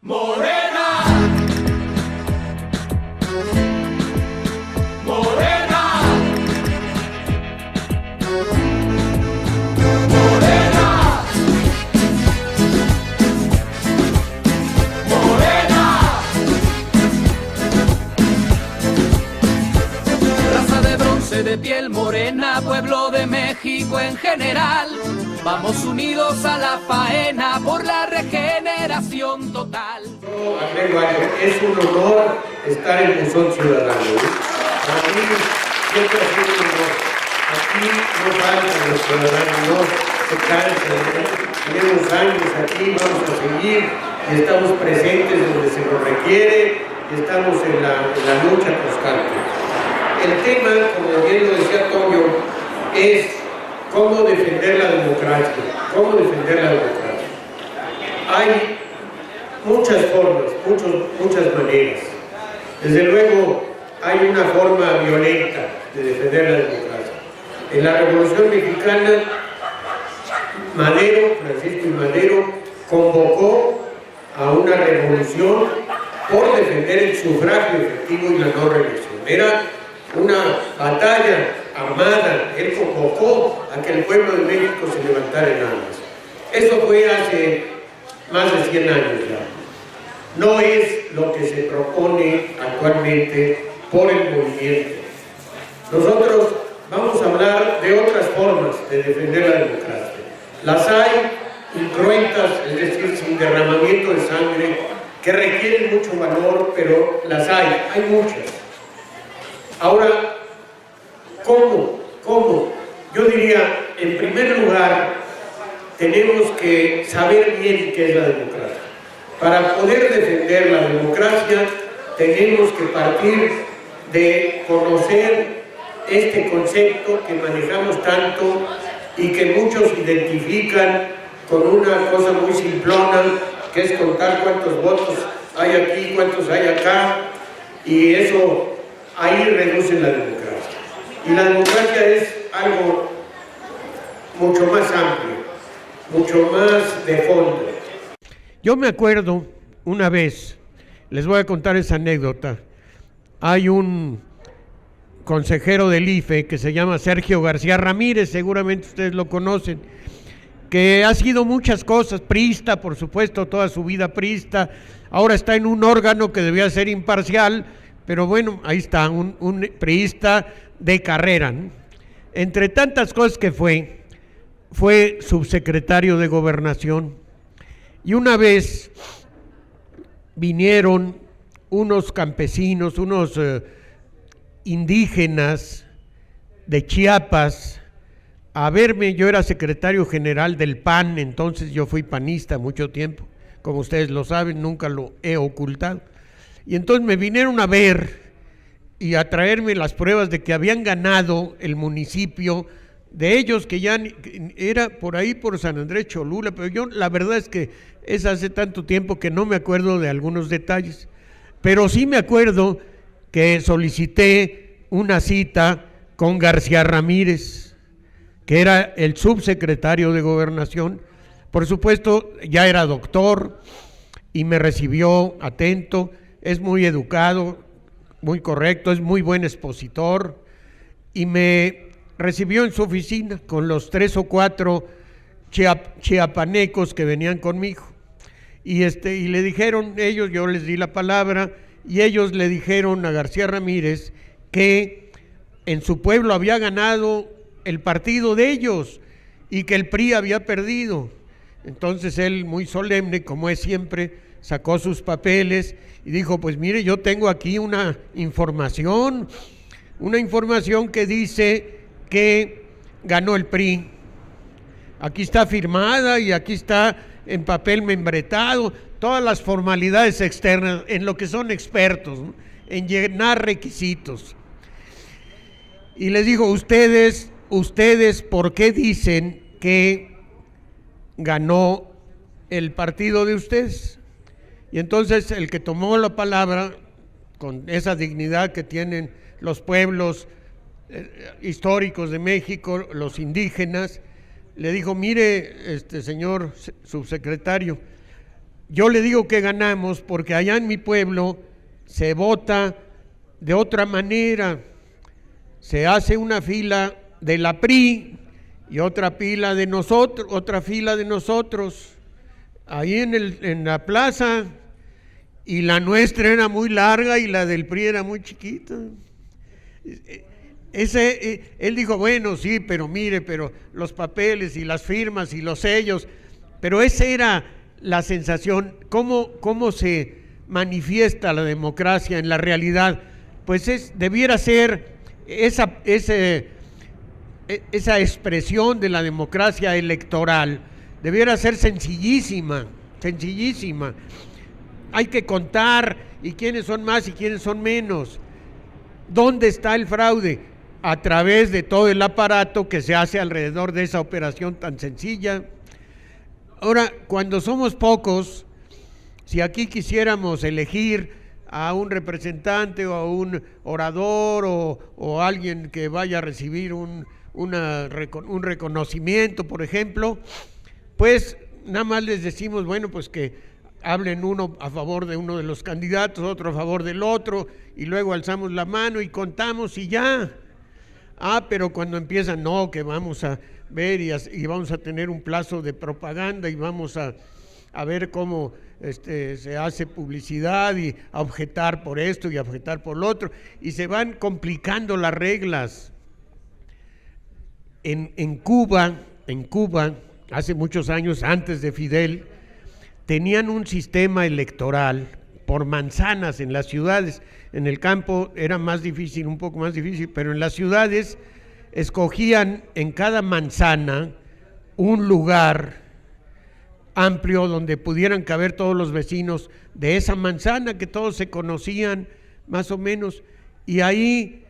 Morena, Morena, Morena, Morena. Raza de bronce de piel morena, pueblo de México en general. Vamos unidos a la faena por la regeneración total. Es un honor estar en Buzón Ciudadano. Para mí siempre ha sido un honor. Aquí no faltan los ciudadanos, no se cansan. Tenemos años aquí, vamos a seguir y estamos presentes donde se nos requiere y estamos en la lucha constante. El tema, como bien lo decía Toño, es cómo defender la democracia. ¿Cómo defender la democracia? Hay muchas formas, muchas maneras. Desde luego, hay una forma violenta de defender la democracia. En la Revolución Mexicana, Francisco y Madero, convocó a una revolución por defender el sufragio efectivo y la no reelección. Era una batalla armada. Él convocó a que el pueblo de México se levantara en armas. Eso fue hace más de 100 años ya. No es lo que se propone actualmente por el movimiento. Nosotros vamos a hablar de otras formas de defender la democracia. Las hay incruentas, es decir, sin derramamiento de sangre, que requieren mucho valor, pero las hay muchas. Ahora, ¿cómo? Yo diría, en primer lugar, tenemos que saber bien qué es la democracia. Para poder defender la democracia, tenemos que partir de conocer este concepto que manejamos tanto y que muchos identifican con una cosa muy simplona, que es contar cuántos votos hay aquí, cuántos hay acá, y eso ahí reduce la democracia. Y la democracia es algo mucho más amplio, mucho más de fondo. Yo me acuerdo una vez, les voy a contar esa anécdota. Hay un consejero del IFE que se llama Sergio García Ramírez, seguramente ustedes lo conocen, que ha sido muchas cosas, priista, por supuesto, toda su vida priista. Ahora está en un órgano que debía ser imparcial, pero bueno, ahí está, un priista de carrera, ¿no? Entre tantas cosas que fue subsecretario de Gobernación. Y una vez vinieron unos campesinos, unos indígenas de Chiapas a verme. Yo era secretario general del PAN, entonces yo fui panista mucho tiempo, como ustedes lo saben, nunca lo he ocultado. Y entonces me vinieron a ver y a traerme las pruebas de que habían ganado el municipio de ellos, que ya era por ahí por San Andrés Cholula, pero yo la verdad es que es hace tanto tiempo que no me acuerdo de algunos detalles, pero sí me acuerdo que solicité una cita con García Ramírez, que era el subsecretario de Gobernación. Por supuesto, ya era doctor y me recibió atento, es muy educado, muy correcto, es muy buen expositor, y me recibió en su oficina con los 3 o 4 chiapanecos que venían conmigo. Y le dijeron ellos, yo les di la palabra, y ellos le dijeron a García Ramírez que en su pueblo había ganado el partido de ellos y que el PRI había perdido. Entonces él, muy solemne, como es siempre, sacó sus papeles y dijo, pues mire, yo tengo aquí una información que dice que ganó el PRI. Aquí está firmada y aquí está en papel membretado, todas las formalidades externas, en lo que son expertos, ¿no?, en llenar requisitos. Y les digo, ustedes, ¿por qué dicen que ganó el partido de ustedes? Y entonces el que tomó la palabra, con esa dignidad que tienen los pueblos históricos de México, los indígenas, le dijo, mire, señor subsecretario, yo le digo que ganamos porque allá en mi pueblo se vota de otra manera. Se hace una fila de la PRI y otra fila de nosotros, ahí en la plaza, y la nuestra era muy larga y la del PRI era muy chiquita. Él dijo, bueno, sí, pero mire, pero los papeles y las firmas y los sellos, pero esa era la sensación. ¿Cómo se manifiesta la democracia en la realidad? Pues debiera ser esa expresión de la democracia electoral, debiera ser sencillísima. Hay que contar y quiénes son más y quiénes son menos. ¿Dónde está el fraude? A través de todo el aparato que se hace alrededor de esa operación tan sencilla. Ahora, cuando somos pocos, si aquí quisiéramos elegir a un representante o a un orador o alguien que vaya a recibir un reconocimiento, por ejemplo, pues nada más les decimos, bueno, pues que hablen uno a favor de uno de los candidatos, otro a favor del otro, y luego alzamos la mano y contamos y ya. Pero cuando empiezan, no, que vamos a ver y vamos a tener un plazo de propaganda y vamos a ver cómo se hace publicidad y a objetar por esto y a objetar por lo otro, y se van complicando las reglas. En Cuba, hace muchos años, antes de Fidel, tenían un sistema electoral por manzanas en las ciudades. En el campo era más difícil, un poco más difícil, pero en las ciudades escogían en cada manzana un lugar amplio donde pudieran caber todos los vecinos de esa manzana, que todos se conocían más o menos, y ahí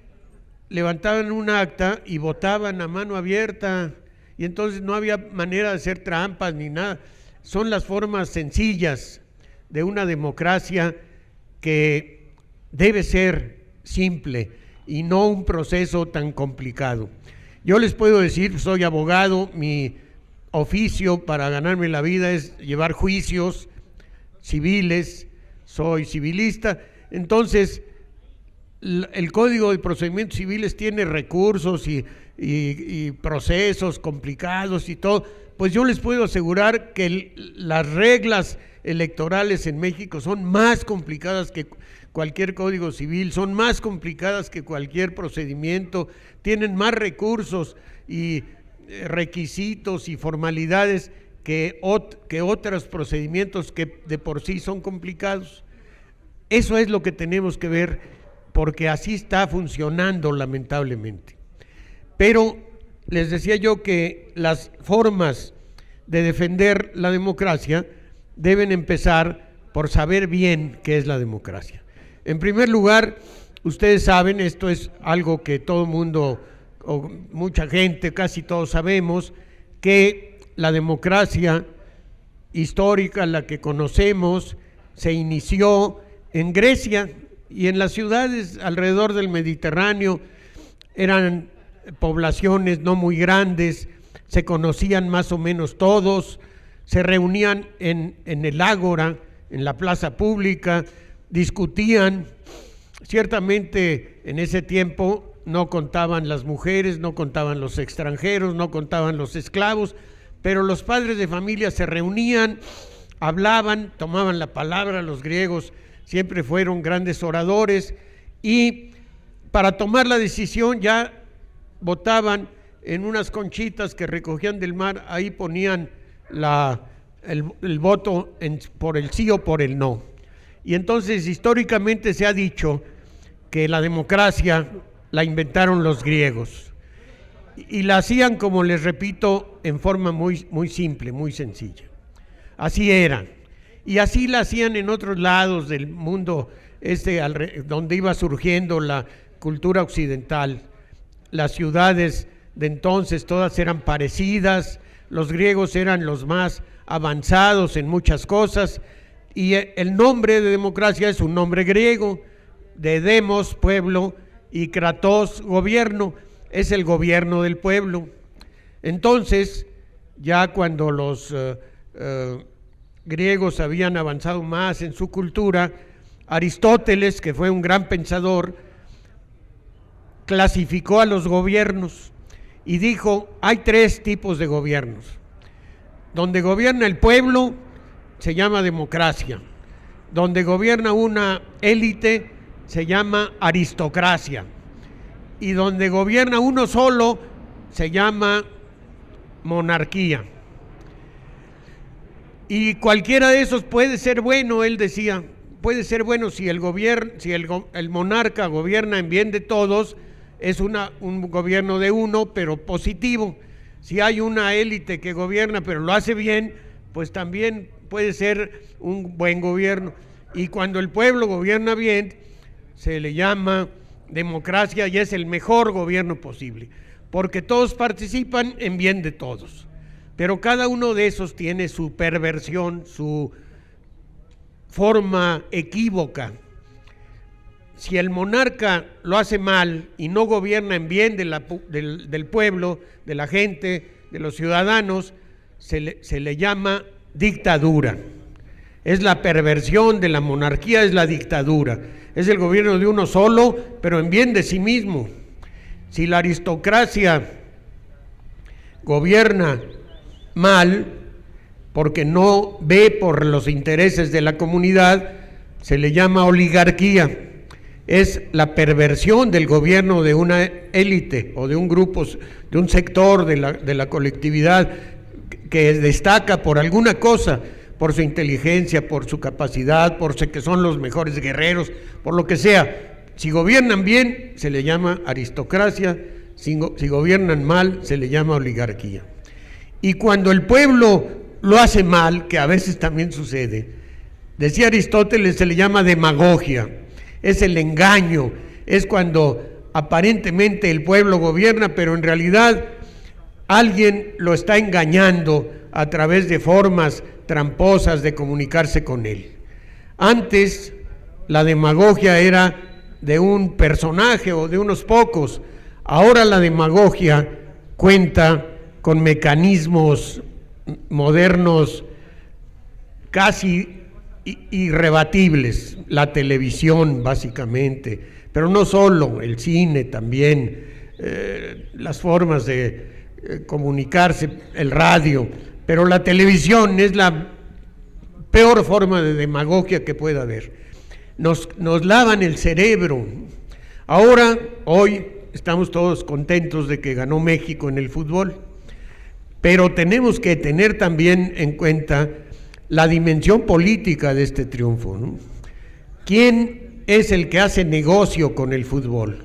levantaban un acta y votaban a mano abierta, y entonces no había manera de hacer trampas ni nada. Son las formas sencillas de una democracia que debe ser simple y no un proceso tan complicado. Yo les puedo decir, soy abogado, mi oficio para ganarme la vida es llevar juicios civiles, soy civilista, entonces el Código de Procedimientos Civiles tiene recursos y procesos complicados y todo. Pues yo les puedo asegurar que las reglas electorales en México son más complicadas que cualquier código civil, son más complicadas que cualquier procedimiento, tienen más recursos y requisitos y formalidades que otros procedimientos que de por sí son complicados. Eso es lo que tenemos que ver, porque así está funcionando lamentablemente. Pero les decía yo que las formas de defender la democracia deben empezar por saber bien qué es la democracia. En primer lugar, ustedes saben, esto es algo que todo mundo, o mucha gente, casi todos sabemos, que la democracia histórica, la que conocemos, se inició en Grecia y en las ciudades alrededor del Mediterráneo. Eran poblaciones no muy grandes, se conocían más o menos todos, se reunían en el ágora, en la plaza pública, discutían. Ciertamente en ese tiempo no contaban las mujeres, no contaban los extranjeros, no contaban los esclavos, pero los padres de familia se reunían, hablaban, tomaban la palabra. Los griegos siempre fueron grandes oradores, y para tomar la decisión ya votaban en unas conchitas que recogían del mar, ahí ponían el voto por el sí o por el no. Y entonces históricamente se ha dicho que la democracia la inventaron los griegos, y la hacían, como les repito, en forma muy, muy simple, muy sencilla. Así era, y así la hacían en otros lados del mundo donde iba surgiendo la cultura occidental. Las ciudades de entonces todas eran parecidas, los griegos eran los más avanzados en muchas cosas, y el nombre de democracia es un nombre griego, de demos, pueblo, y kratos, gobierno, es el gobierno del pueblo. Entonces, ya cuando los griegos habían avanzado más en su cultura, Aristóteles, que fue un gran pensador, clasificó a los gobiernos y dijo, hay 3 tipos de gobiernos. Donde gobierna el pueblo se llama democracia. Donde gobierna una élite se llama aristocracia. Y donde gobierna uno solo se llama monarquía. Y cualquiera de esos puede ser bueno, él decía, puede ser bueno si el monarca gobierna en bien de todos, es un gobierno de uno, pero positivo. Si hay una élite que gobierna, pero lo hace bien, pues también puede ser un buen gobierno. Y cuando el pueblo gobierna bien, se le llama democracia y es el mejor gobierno posible, porque todos participan en bien de todos. Pero cada uno de esos tiene su perversión, su forma equívoca. Si el monarca lo hace mal y no gobierna en bien del pueblo, de la gente, de los ciudadanos, se le llama dictadura. Es la perversión de la monarquía, es la dictadura. Es el gobierno de uno solo, pero en bien de sí mismo. Si la aristocracia gobierna mal, porque no ve por los intereses de la comunidad, se le llama oligarquía. Es la perversión del gobierno de una élite o de un grupo, de un sector de la colectividad que destaca por alguna cosa, por su inteligencia, por su capacidad, por ser que son los mejores guerreros, por lo que sea. Si gobiernan bien, se le llama aristocracia, si gobiernan mal, se le llama oligarquía. Y cuando el pueblo lo hace mal, que a veces también sucede, decía Aristóteles, se le llama demagogia. Es el engaño, es cuando aparentemente el pueblo gobierna, pero en realidad alguien lo está engañando a través de formas tramposas de comunicarse con él. Antes la demagogia era de un personaje o de unos pocos, ahora la demagogia cuenta con mecanismos modernos casi irrebatibles, la televisión básicamente, pero no solo, el cine también, las formas de comunicarse, el radio, pero la televisión es la peor forma de demagogia que pueda haber. Nos lavan el cerebro. Ahora, hoy, estamos todos contentos de que ganó México en el fútbol, pero tenemos que tener también en cuenta la dimensión política de este triunfo, ¿no? ¿Quién es el que hace negocio con el fútbol?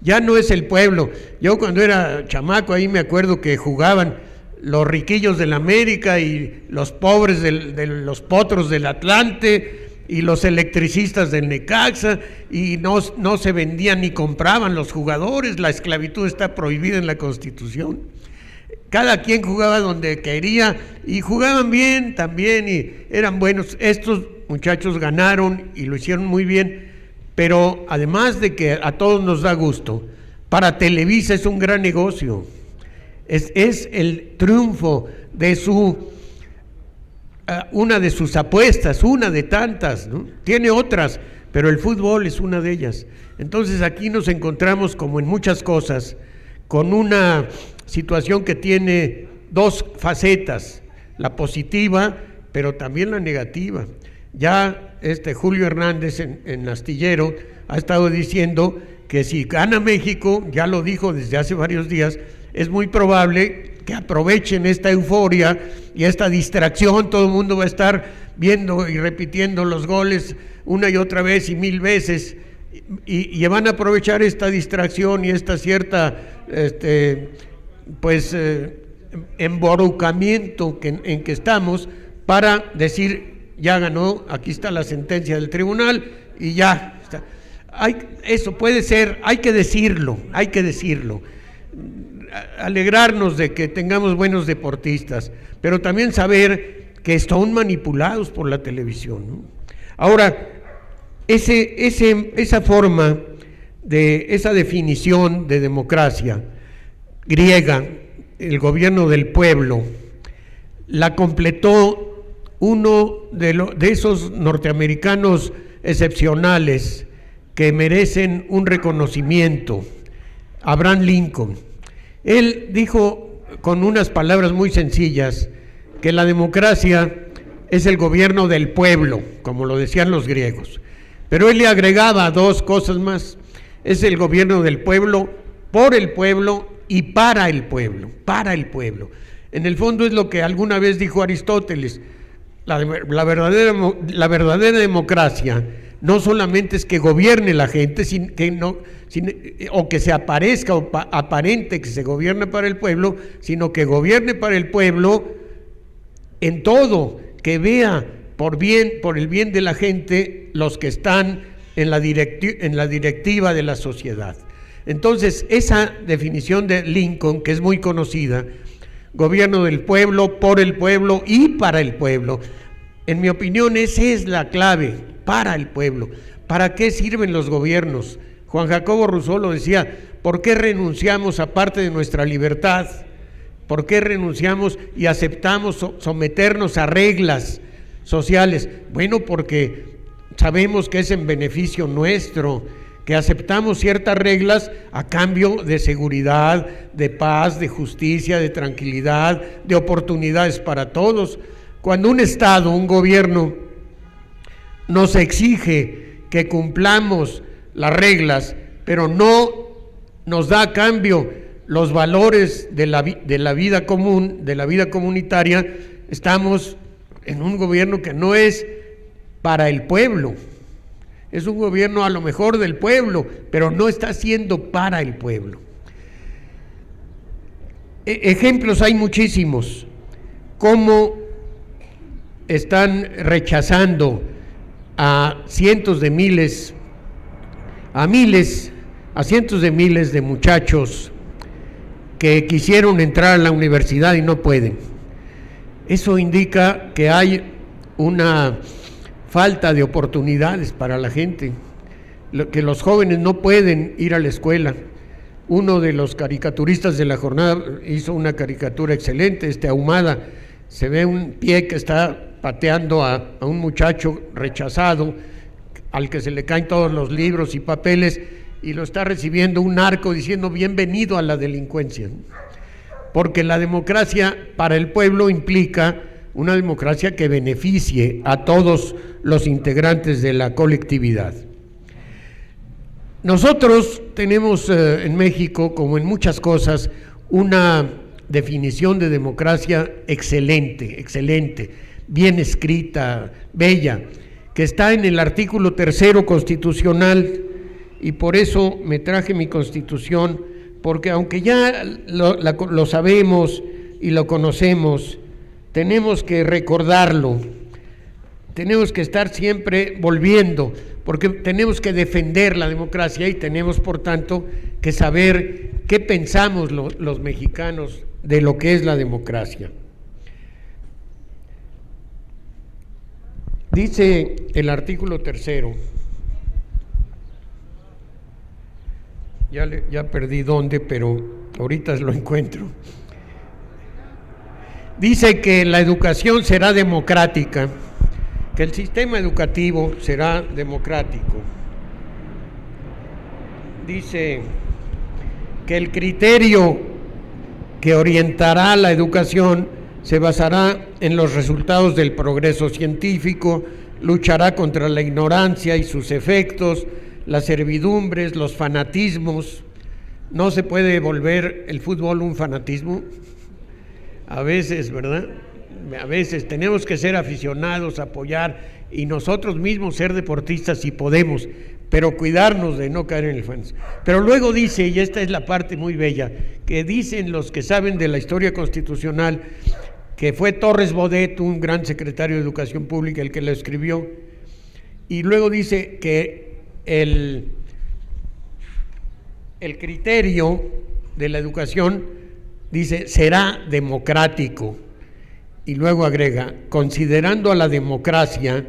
Ya no es el pueblo. Yo cuando era chamaco ahí me acuerdo que jugaban los riquillos del América y los pobres de los potros del Atlante y los electricistas del Necaxa, y no se vendían ni compraban los jugadores. La esclavitud está prohibida en la Constitución. Cada quien jugaba donde quería y jugaban bien también y eran buenos. Estos muchachos ganaron y lo hicieron muy bien, pero además de que a todos nos da gusto, para Televisa es un gran negocio. Es el triunfo de una de sus apuestas, una de tantas, ¿no? Tiene otras, pero el fútbol es una de ellas. Entonces aquí nos encontramos, como en muchas cosas, con una situación que tiene 2 facetas, la positiva, pero también la negativa. Ya Julio Hernández en Astillero ha estado diciendo que si gana México, ya lo dijo desde hace varios días, es muy probable que aprovechen esta euforia y esta distracción. Todo el mundo va a estar viendo y repitiendo los goles una y otra vez y 1000 veces, y van a aprovechar esta distracción y esta cierta emborucamiento en que estamos, para decir, ya ganó, aquí está la sentencia del tribunal y ya está. Eso puede ser, hay que decirlo, alegrarnos de que tengamos buenos deportistas, pero también saber que están manipulados por la televisión, ¿no? Ahora, esa forma de esa definición de democracia griega, el gobierno del pueblo, la completó uno de esos norteamericanos excepcionales que merecen un reconocimiento, Abraham Lincoln. Él dijo con unas palabras muy sencillas que la democracia es el gobierno del pueblo, como lo decían los griegos. Pero él le agregaba dos cosas más: es el gobierno del pueblo, por el pueblo y para el pueblo, para el pueblo. En el fondo es lo que alguna vez dijo Aristóteles: la verdadera democracia no solamente es que gobierne la gente, o que se aparezca o aparente que se gobierna para el pueblo, sino que gobierne para el pueblo en todo, que vea por el bien de la gente los que están en la directiva de la sociedad. Entonces, esa definición de Lincoln, que es muy conocida, gobierno del pueblo, por el pueblo y para el pueblo, en mi opinión esa es la clave, para el pueblo. ¿Para qué sirven los gobiernos? Juan Jacobo Rousseau lo decía: ¿por qué renunciamos a parte de nuestra libertad? ¿Por qué renunciamos y aceptamos someternos a reglas sociales? Bueno, porque sabemos que es en beneficio nuestro, que aceptamos ciertas reglas a cambio de seguridad, de paz, de justicia, de tranquilidad, de oportunidades para todos. Cuando un Estado, un gobierno, nos exige que cumplamos las reglas, pero no nos da a cambio los valores de la vida común, de la vida comunitaria, estamos en un gobierno que no es para el pueblo. Es un gobierno a lo mejor del pueblo, pero no está siendo para el pueblo. Ejemplos hay muchísimos. Cómo están rechazando a cientos de miles, a cientos de miles de muchachos que quisieron entrar a la universidad y no pueden. Eso indica que hay una falta de oportunidades para la gente, que los jóvenes no pueden ir a la escuela. Uno de los caricaturistas de la jornada hizo una caricatura excelente, Ahumada. Se ve un pie que está pateando a un muchacho rechazado, al que se le caen todos los libros y papeles, y lo está recibiendo un narco diciendo: bienvenido a la delincuencia. Porque la democracia para el pueblo implica una democracia que beneficie a todos los integrantes de la colectividad. Nosotros tenemos en México, como en muchas cosas, una definición de democracia excelente, bien escrita, bella, que está en el artículo 3 constitucional, y por eso me traje mi Constitución, porque aunque ya lo sabemos y lo conocemos, tenemos que recordarlo, tenemos que estar siempre volviendo, porque tenemos que defender la democracia y tenemos, por tanto, que saber qué pensamos los mexicanos de lo que es la democracia. Dice el artículo 3, ya perdí dónde, pero ahorita lo encuentro. Dice que la educación será democrática, que el sistema educativo será democrático. Dice que el criterio que orientará la educación se basará en los resultados del progreso científico, luchará contra la ignorancia y sus efectos, las servidumbres, los fanatismos. No se puede volver el fútbol un fanatismo. A veces, ¿verdad? A veces tenemos que ser aficionados, apoyar, y nosotros mismos ser deportistas si podemos, pero cuidarnos de no caer en el fanatismo. Pero luego dice, y esta es la parte muy bella, que dicen los que saben de la historia constitucional, que fue Torres Bodet, un gran secretario de Educación Pública, el que lo escribió, y luego dice que el criterio de la educación, dice, será democrático, y luego agrega, considerando a la democracia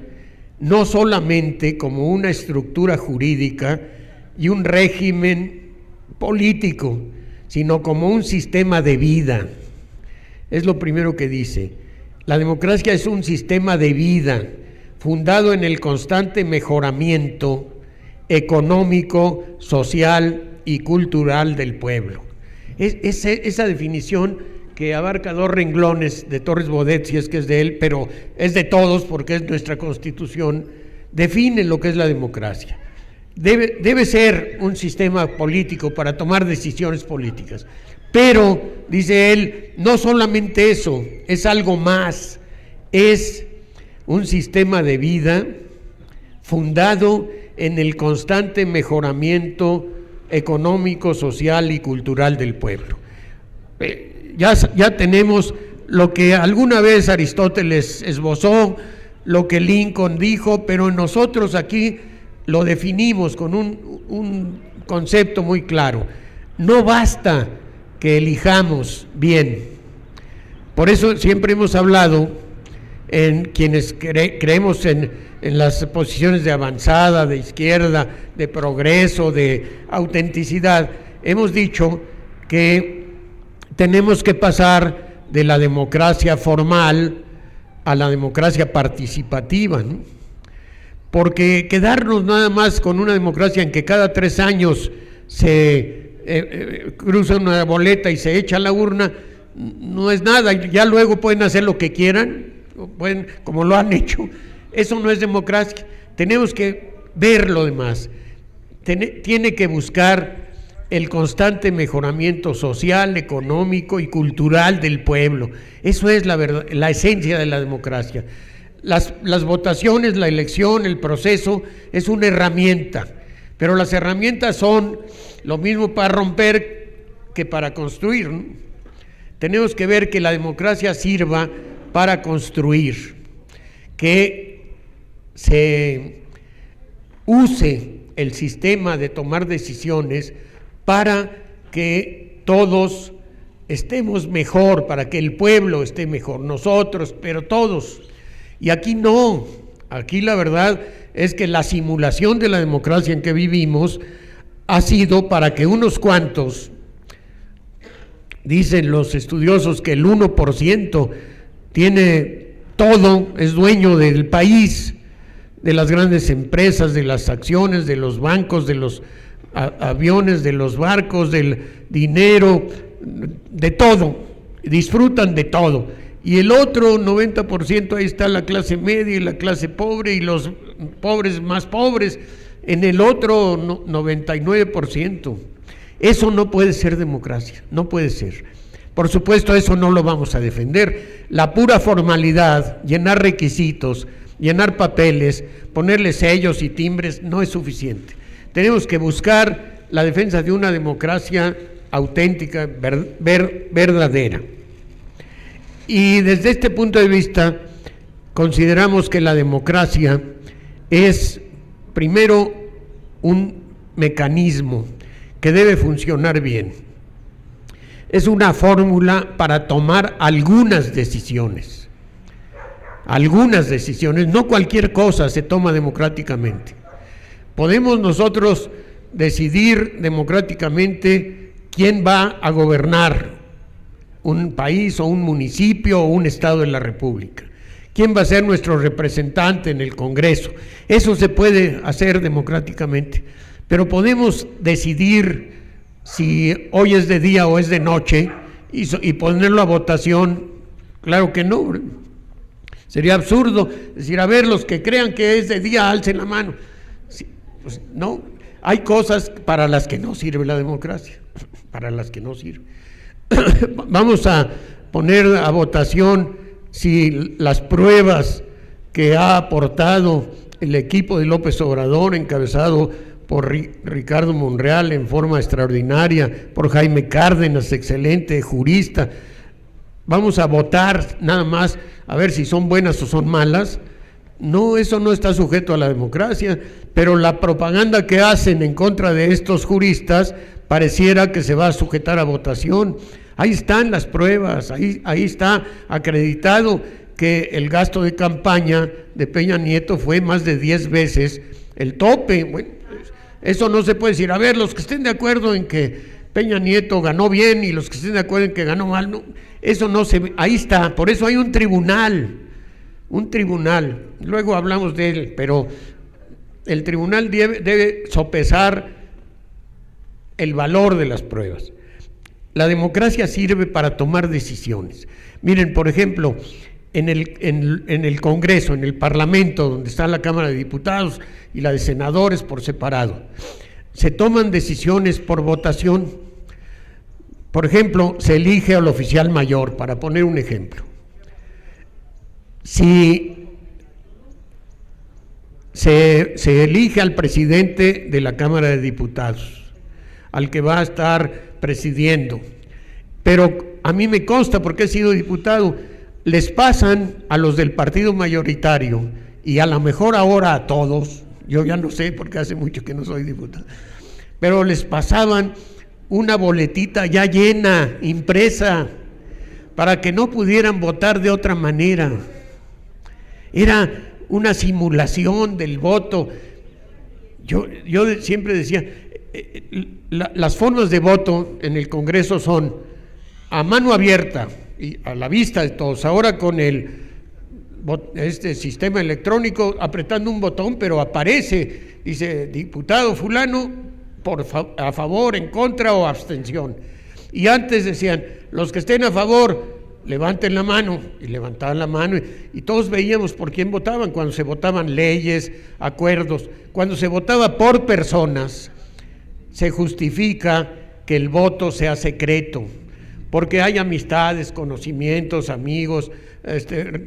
no solamente como una estructura jurídica y un régimen político, sino como un sistema de vida. Es lo primero que dice. La democracia es un sistema de vida fundado en el constante mejoramiento económico, social y cultural del pueblo. Esa definición que abarca 2 renglones de Torres Bodet, si es que es de él, pero es de todos porque es nuestra Constitución, define lo que es la democracia. Debe ser un sistema político para tomar decisiones políticas, pero, dice él, no solamente eso, es algo más, es un sistema de vida fundado en el constante mejoramiento económico, social y cultural del pueblo. Ya tenemos lo que alguna vez Aristóteles esbozó, lo que Lincoln dijo, pero nosotros aquí lo definimos con un concepto muy claro. No basta que elijamos bien. Por eso siempre hemos hablado en quienes creemos en las posiciones de avanzada, de izquierda, de progreso, de autenticidad. Hemos dicho que tenemos que pasar de la democracia formal a la democracia participativa, ¿no? Porque quedarnos nada más con una democracia en que cada 3 años se cruza una boleta y se echa a la urna, no es nada. Ya luego pueden hacer lo que quieran, pueden, como lo han hecho. Eso no es democracia. Tenemos que ver lo demás. Tiene que buscar el constante mejoramiento social, económico y cultural del pueblo. Eso es la verdad, la esencia de la democracia. Las votaciones, la elección, el proceso es una herramienta, pero las herramientas son lo mismo para romper que para construir, ¿no? Tenemos que ver que la democracia sirva para construir, que se use el sistema de tomar decisiones para que todos estemos mejor, para que el pueblo esté mejor, nosotros, pero todos. Y aquí no, aquí la verdad es que la simulación de la democracia en que vivimos ha sido para que unos cuantos, dicen los estudiosos que el 1% tiene todo, es dueño del país, de las grandes empresas, de las acciones, de los bancos, de los aviones, de los barcos, del dinero, de todo, disfrutan de todo. Y el otro 90%, ahí está la clase media y la clase pobre y los pobres más pobres, en el otro 99%. Eso no puede ser democracia, no puede ser. Por supuesto, eso no lo vamos a defender. La pura formalidad, llenar requisitos, llenar papeles, ponerle sellos y timbres, no es suficiente. Tenemos que buscar la defensa de una democracia auténtica, verdadera. Y desde este punto de vista, consideramos que la democracia es, primero, un mecanismo que debe funcionar bien. Es una fórmula para tomar algunas decisiones. Algunas decisiones, no cualquier cosa se toma democráticamente. Podemos nosotros decidir democráticamente quién va a gobernar un país o un municipio o un estado de la República. ¿Quién va a ser nuestro representante en el Congreso? Eso se puede hacer democráticamente, pero podemos decidir si hoy es de día o es de noche y ponerlo a votación. Claro que no. Sería absurdo decir, a ver, los que crean que es de día, alcen la mano. Sí, pues no, hay cosas para las que no sirve la democracia, para las que no sirve. Vamos a poner a votación si las pruebas que ha aportado el equipo de López Obrador, encabezado por Ricardo Monreal en forma extraordinaria, por Jaime Cárdenas, excelente jurista. Vamos a votar nada más a ver si son buenas o son malas. No, eso no está sujeto a la democracia, pero la propaganda que hacen en contra de estos juristas pareciera que se va a sujetar a votación. Ahí están las pruebas, ahí está acreditado que el gasto de campaña de Peña Nieto fue más de 10 veces el tope. Bueno, eso no se puede decir. A ver, los que estén de acuerdo en que Peña Nieto ganó bien y los que estén de acuerdo en que ganó mal, no, eso no se ve, ahí está, por eso hay un tribunal, luego hablamos de él, pero el tribunal debe sopesar el valor de las pruebas. La democracia sirve para tomar decisiones. Miren, por ejemplo, en el Congreso, en el Parlamento, donde está la Cámara de Diputados y la de Senadores por separado, se toman decisiones por votación. Por ejemplo, se elige al oficial mayor, para poner un ejemplo. Si se elige al presidente de la Cámara de Diputados, al que va a estar presidiendo, pero a mí me consta, porque he sido diputado, les pasan a los del partido mayoritario, y a lo mejor ahora a todos, yo ya no sé porque hace mucho que no soy diputado, pero les pasaban una boletita ya llena, impresa, para que no pudieran votar de otra manera. Era una simulación del voto. Yo siempre decía, las formas de voto en el Congreso son a mano abierta y a la vista de todos. Ahora con este sistema electrónico, apretando un botón, pero aparece, dice diputado fulano, a favor, en contra o abstención. Y antes decían, los que estén a favor, levanten la mano, y levantaban la mano, y todos veíamos por quién votaban. Cuando se votaban leyes, acuerdos, cuando se votaba por personas, se justifica que el voto sea secreto, porque hay amistades, conocimientos, amigos,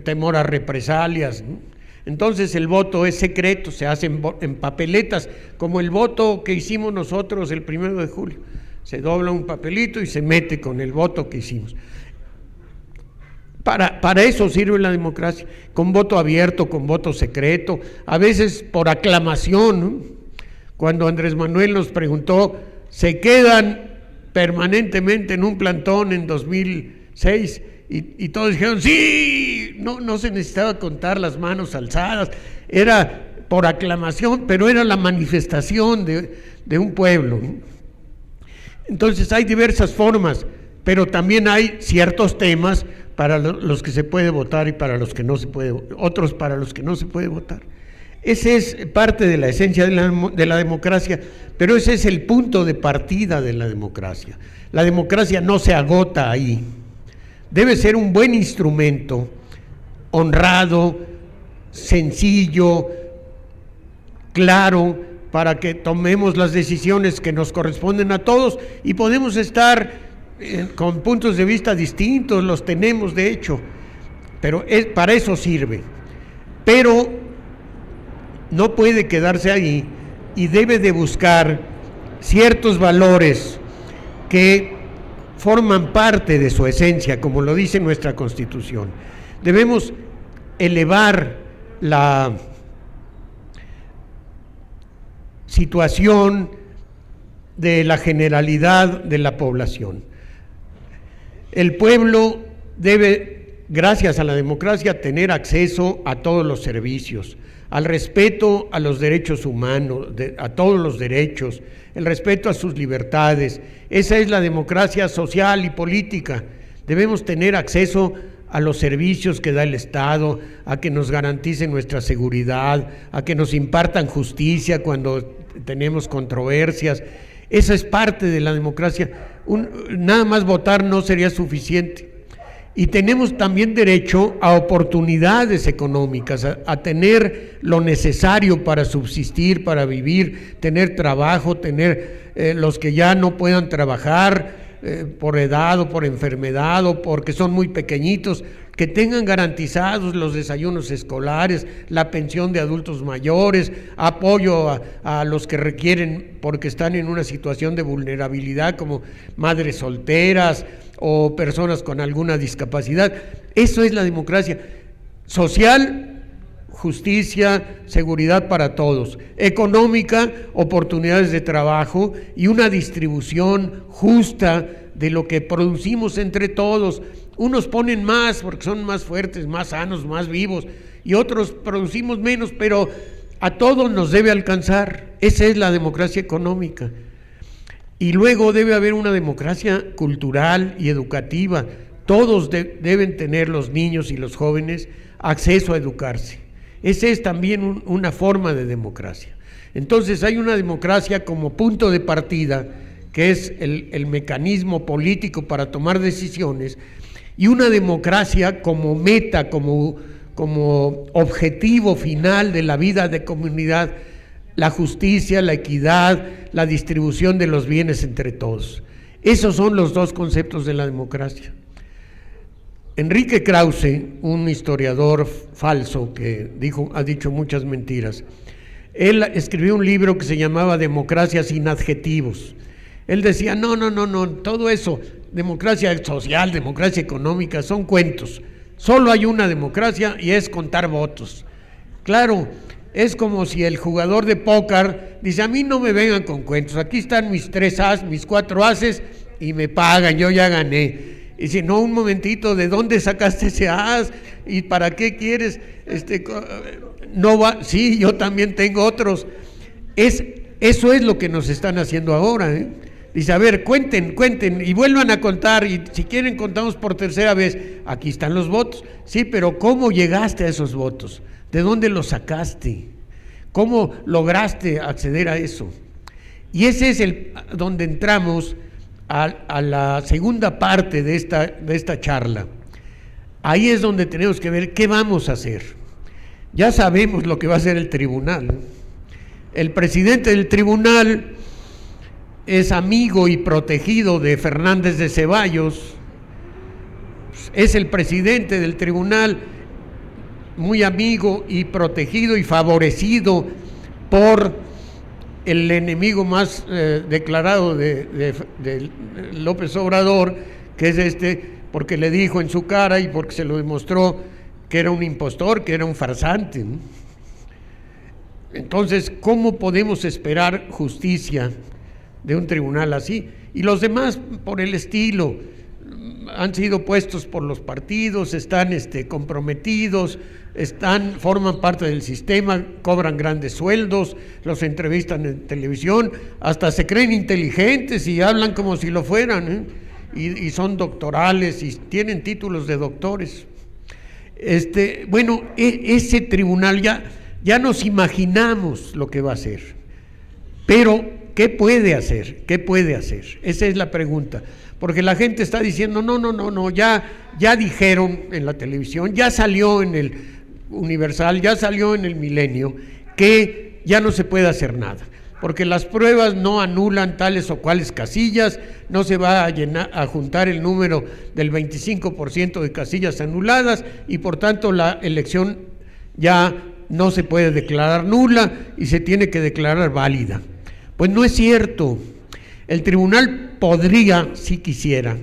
temor a represalias, ¿no? Entonces el voto es secreto, se hace en papeletas, como el voto que hicimos nosotros el 1 de julio. Se dobla un papelito y se mete con el voto que hicimos. Para eso sirve la democracia, con voto abierto, con voto secreto, a veces por aclamación, ¿no? Cuando Andrés Manuel nos preguntó, ¿se quedan permanentemente en un plantón en 2006? Y todos dijeron, sí, no se necesitaba contar las manos alzadas, era por aclamación, pero era la manifestación de un pueblo, ¿no? Entonces hay diversas formas, pero también hay ciertos temas para los que se puede votar y para los que no se puede, otros para los que no se puede votar. Ese es parte de la esencia de la democracia, pero ese es el punto de partida de la democracia. La democracia no se agota ahí. Debe ser un buen instrumento, honrado, sencillo, claro, para que tomemos las decisiones que nos corresponden a todos, y podemos estar con puntos de vista distintos, los tenemos de hecho, pero para eso sirve. Pero no puede quedarse ahí y debe de buscar ciertos valores que forman parte de su esencia, como lo dice nuestra Constitución. Debemos elevar la situación de la generalidad de la población. El pueblo debe, gracias a la democracia, tener acceso a todos los servicios, al respeto a los derechos humanos, a todos los derechos, el respeto a sus libertades. Esa es la democracia social y política. Debemos tener acceso a los servicios que da el Estado, a que nos garanticen nuestra seguridad, a que nos impartan justicia cuando tenemos controversias. Esa es parte de la democracia. Nada más votar no sería suficiente. Y tenemos también derecho a oportunidades económicas, a tener lo necesario para subsistir, para vivir, tener trabajo, tener los que ya no puedan trabajar por edad o por enfermedad o porque son muy pequeñitos, que tengan garantizados los desayunos escolares, la pensión de adultos mayores, apoyo a los que requieren porque están en una situación de vulnerabilidad, como madres solteras o personas con alguna discapacidad. Eso es la democracia social: justicia, seguridad para todos; económica, oportunidades de trabajo y una distribución justa de lo que producimos entre todos. Unos ponen más porque son más fuertes, más sanos, más vivos, y otros producimos menos, pero a todos nos debe alcanzar. Esa es la democracia económica. Y luego debe haber una democracia cultural y educativa. Todos deben tener, los niños y los jóvenes, acceso a educarse. Esa es también una forma de democracia. Entonces hay una democracia como punto de partida, que es el mecanismo político para tomar decisiones, y una democracia como meta, como objetivo final de la vida de comunidad, la justicia, la equidad, la distribución de los bienes entre todos. Esos son los dos conceptos de la democracia. Enrique Krause, un historiador falso que ha dicho muchas mentiras, él escribió un libro que se llamaba Democracia sin adjetivos. Él decía, no, todo eso, democracia social, democracia económica, son cuentos. Solo hay una democracia y es contar votos. Claro, es como si el jugador de póker dice, a mí no me vengan con cuentos, aquí están mis 3 as, mis 4 ases y me pagan, yo ya gané. Y dice, no, un momentito, ¿de dónde sacaste ese as? ¿Y para qué quieres? No va, sí, yo también tengo otros. Eso es lo que nos están haciendo ahora, ¿eh? Dice, a ver, cuenten y vuelvan a contar, y si quieren contamos por tercera vez. Aquí están los votos. Sí, pero ¿cómo llegaste a esos votos? ¿De dónde los sacaste? ¿Cómo lograste acceder a eso? Y ese es donde entramos a la segunda parte de esta charla. Ahí es donde tenemos que ver qué vamos a hacer. Ya sabemos lo que va a hacer el tribunal. El presidente del tribunal es amigo y protegido de Fernández de Ceballos, es el presidente del tribunal, muy amigo y protegido y favorecido por el enemigo más declarado de López Obrador, que es porque le dijo en su cara y porque se lo demostró que era un impostor, que era un farsante, ¿no? Entonces, ¿cómo podemos esperar justicia de un tribunal así? Y los demás, por el estilo, han sido puestos por los partidos, están comprometidos, forman parte del sistema, cobran grandes sueldos, los entrevistan en televisión, hasta se creen inteligentes y hablan como si lo fueran, y son doctorales y tienen títulos de doctores. Bueno, ese tribunal ya nos imaginamos lo que va a hacer, pero ¿qué puede hacer? ¿Qué puede hacer? Esa es la pregunta, porque la gente está diciendo, no, ya dijeron en la televisión, ya salió en el Universal, ya salió en el Milenio, que ya no se puede hacer nada, porque las pruebas no anulan tales o cuales casillas, no se va a juntar el número del 25% de casillas anuladas y por tanto la elección ya no se puede declarar nula y se tiene que declarar válida. Pues no es cierto. El tribunal podría, si quisiera,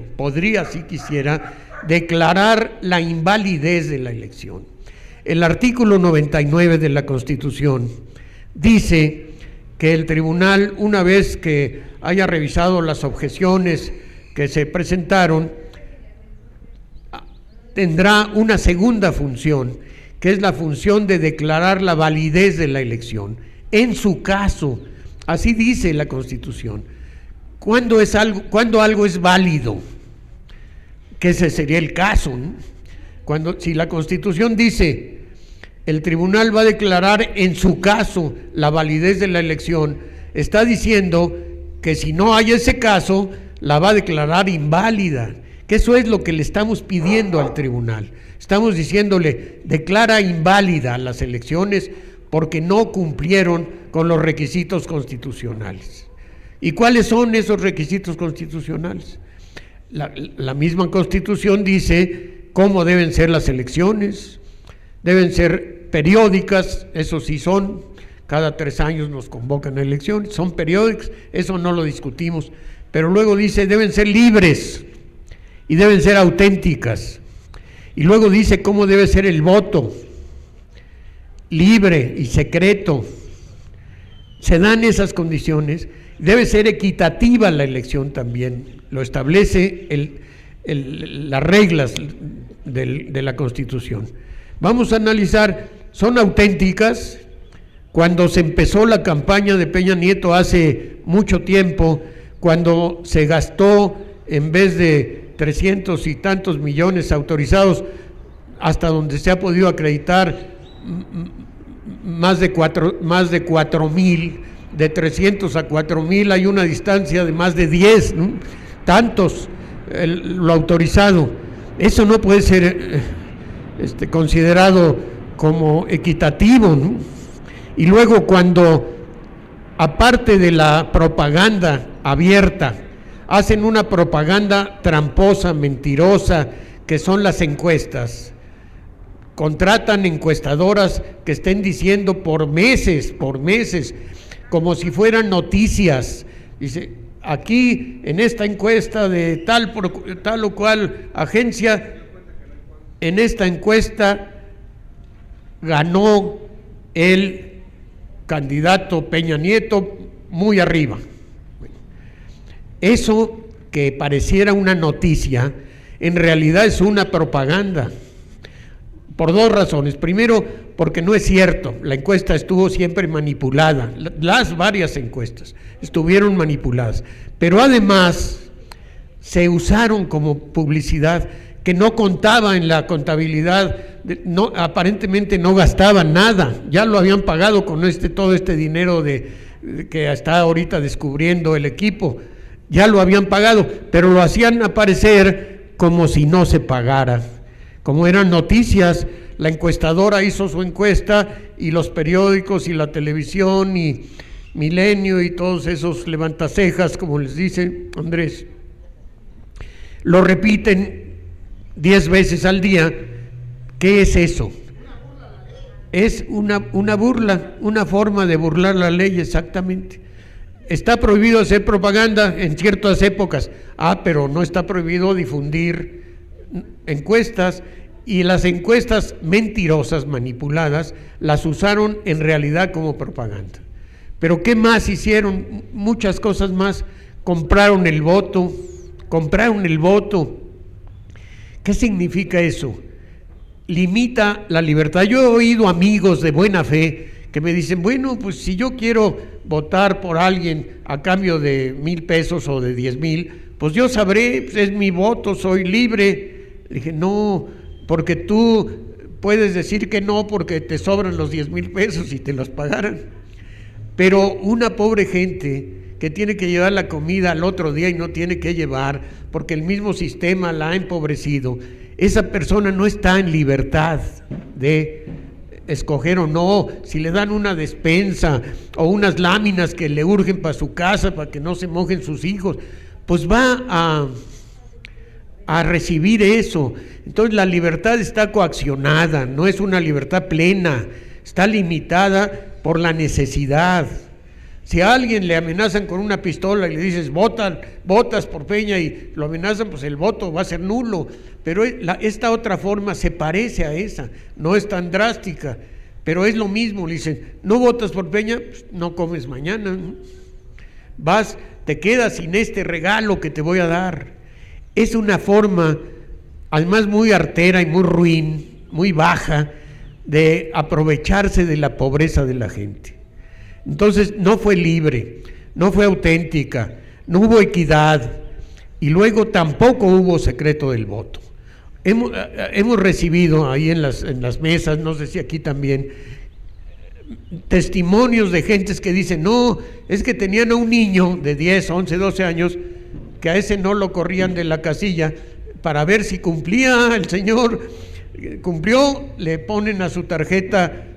declarar la invalidez de la elección. El artículo 99 de la Constitución dice que el tribunal, una vez que haya revisado las objeciones que se presentaron, tendrá una segunda función, que es la función de declarar la validez de la elección. En su caso, así dice la Constitución, cuando algo es válido, que ese sería el caso, ¿no? Si la Constitución dice, el tribunal va a declarar en su caso la validez de la elección, está diciendo que si no hay ese caso, la va a declarar inválida, que eso es lo que le estamos pidiendo al tribunal. Estamos diciéndole, declara inválida las elecciones porque no cumplieron con los requisitos constitucionales. ¿Y cuáles son esos requisitos constitucionales? La misma Constitución dice cómo deben ser las elecciones, deben ser periódicas, eso sí son, cada 3 años nos convocan a elecciones, son periódicas, eso no lo discutimos, pero luego dice deben ser libres y deben ser auténticas. Y luego dice cómo debe ser el voto, libre y secreto. Se dan esas condiciones. Debe ser equitativa la elección también. Lo establece las reglas de la Constitución. Vamos a analizar, ¿son auténticas? Cuando se empezó la campaña de Peña Nieto hace mucho tiempo, cuando se gastó, en vez de 300 y tantos millones autorizados, hasta donde se ha podido acreditar, más de 4,000, de 300 a 4,000 hay una distancia de más de 10, ¿no? Tantos lo autorizado. Eso no puede ser considerado como equitativo, ¿no? Y luego, cuando aparte de la propaganda abierta, hacen una propaganda tramposa, mentirosa, que son las encuestas. Contratan encuestadoras que estén diciendo por meses, como si fueran noticias. Dice, aquí en esta encuesta de tal o cual agencia, en esta encuesta ganó el candidato Peña Nieto muy arriba. Eso que pareciera una noticia, en realidad es una propaganda, por dos razones. Primero, porque no es cierto, la encuesta estuvo siempre manipulada, las varias encuestas estuvieron manipuladas, pero además se usaron como publicidad que no contaba en la contabilidad, aparentemente no gastaban nada, ya lo habían pagado con todo este dinero que está ahorita descubriendo el equipo, ya lo habían pagado, pero lo hacían aparecer como si no se pagara. Como eran noticias, la encuestadora hizo su encuesta y los periódicos y la televisión y Milenio y todos esos levantacejas, como les dice Andrés, lo repiten 10 veces al día. ¿Qué es eso? Es una burla, una forma de burlar la ley, exactamente. Está prohibido hacer propaganda en ciertas épocas, pero no está prohibido difundir encuestas, y las encuestas mentirosas, manipuladas, las usaron en realidad como propaganda. Pero ¿qué más hicieron? Muchas cosas más. Compraron el voto. ¿Qué significa eso? Limita la libertad. Yo he oído amigos de buena fe que me dicen, bueno, pues si yo quiero votar por alguien a cambio de 1,000 pesos o de 10,000, pues yo sabré, pues es mi voto, soy libre. Le dije, no, porque tú puedes decir que no porque te sobran los 10,000 pesos y te los pagaran. Pero una pobre gente que tiene que llevar la comida al otro día y no tiene que llevar porque el mismo sistema la ha empobrecido, esa persona no está en libertad de escoger o no. Si le dan una despensa o unas láminas que le urgen para su casa para que no se mojen sus hijos, pues va a recibir eso. Entonces la libertad está coaccionada, no es una libertad plena, está limitada por la necesidad. Si a alguien le amenazan con una pistola y le dices votas por Peña y lo amenazan, pues el voto va a ser nulo. Pero esta otra forma se parece a esa, no es tan drástica, pero es lo mismo. Le dicen, no votas por Peña, pues no comes mañana, ¿no? Te quedas sin este regalo que te voy a dar. Es una forma, además muy artera y muy ruin, muy baja, de aprovecharse de la pobreza de la gente. Entonces no fue libre, no fue auténtica, no hubo equidad y luego tampoco hubo secreto del voto. Hemos recibido ahí en las mesas, no sé si aquí también, testimonios de gentes que dicen, no, es que tenían a un niño de 10, 11, 12 años, que a ese no lo corrían de la casilla para ver si cumplía el señor. Cumplió, le ponen a su tarjeta.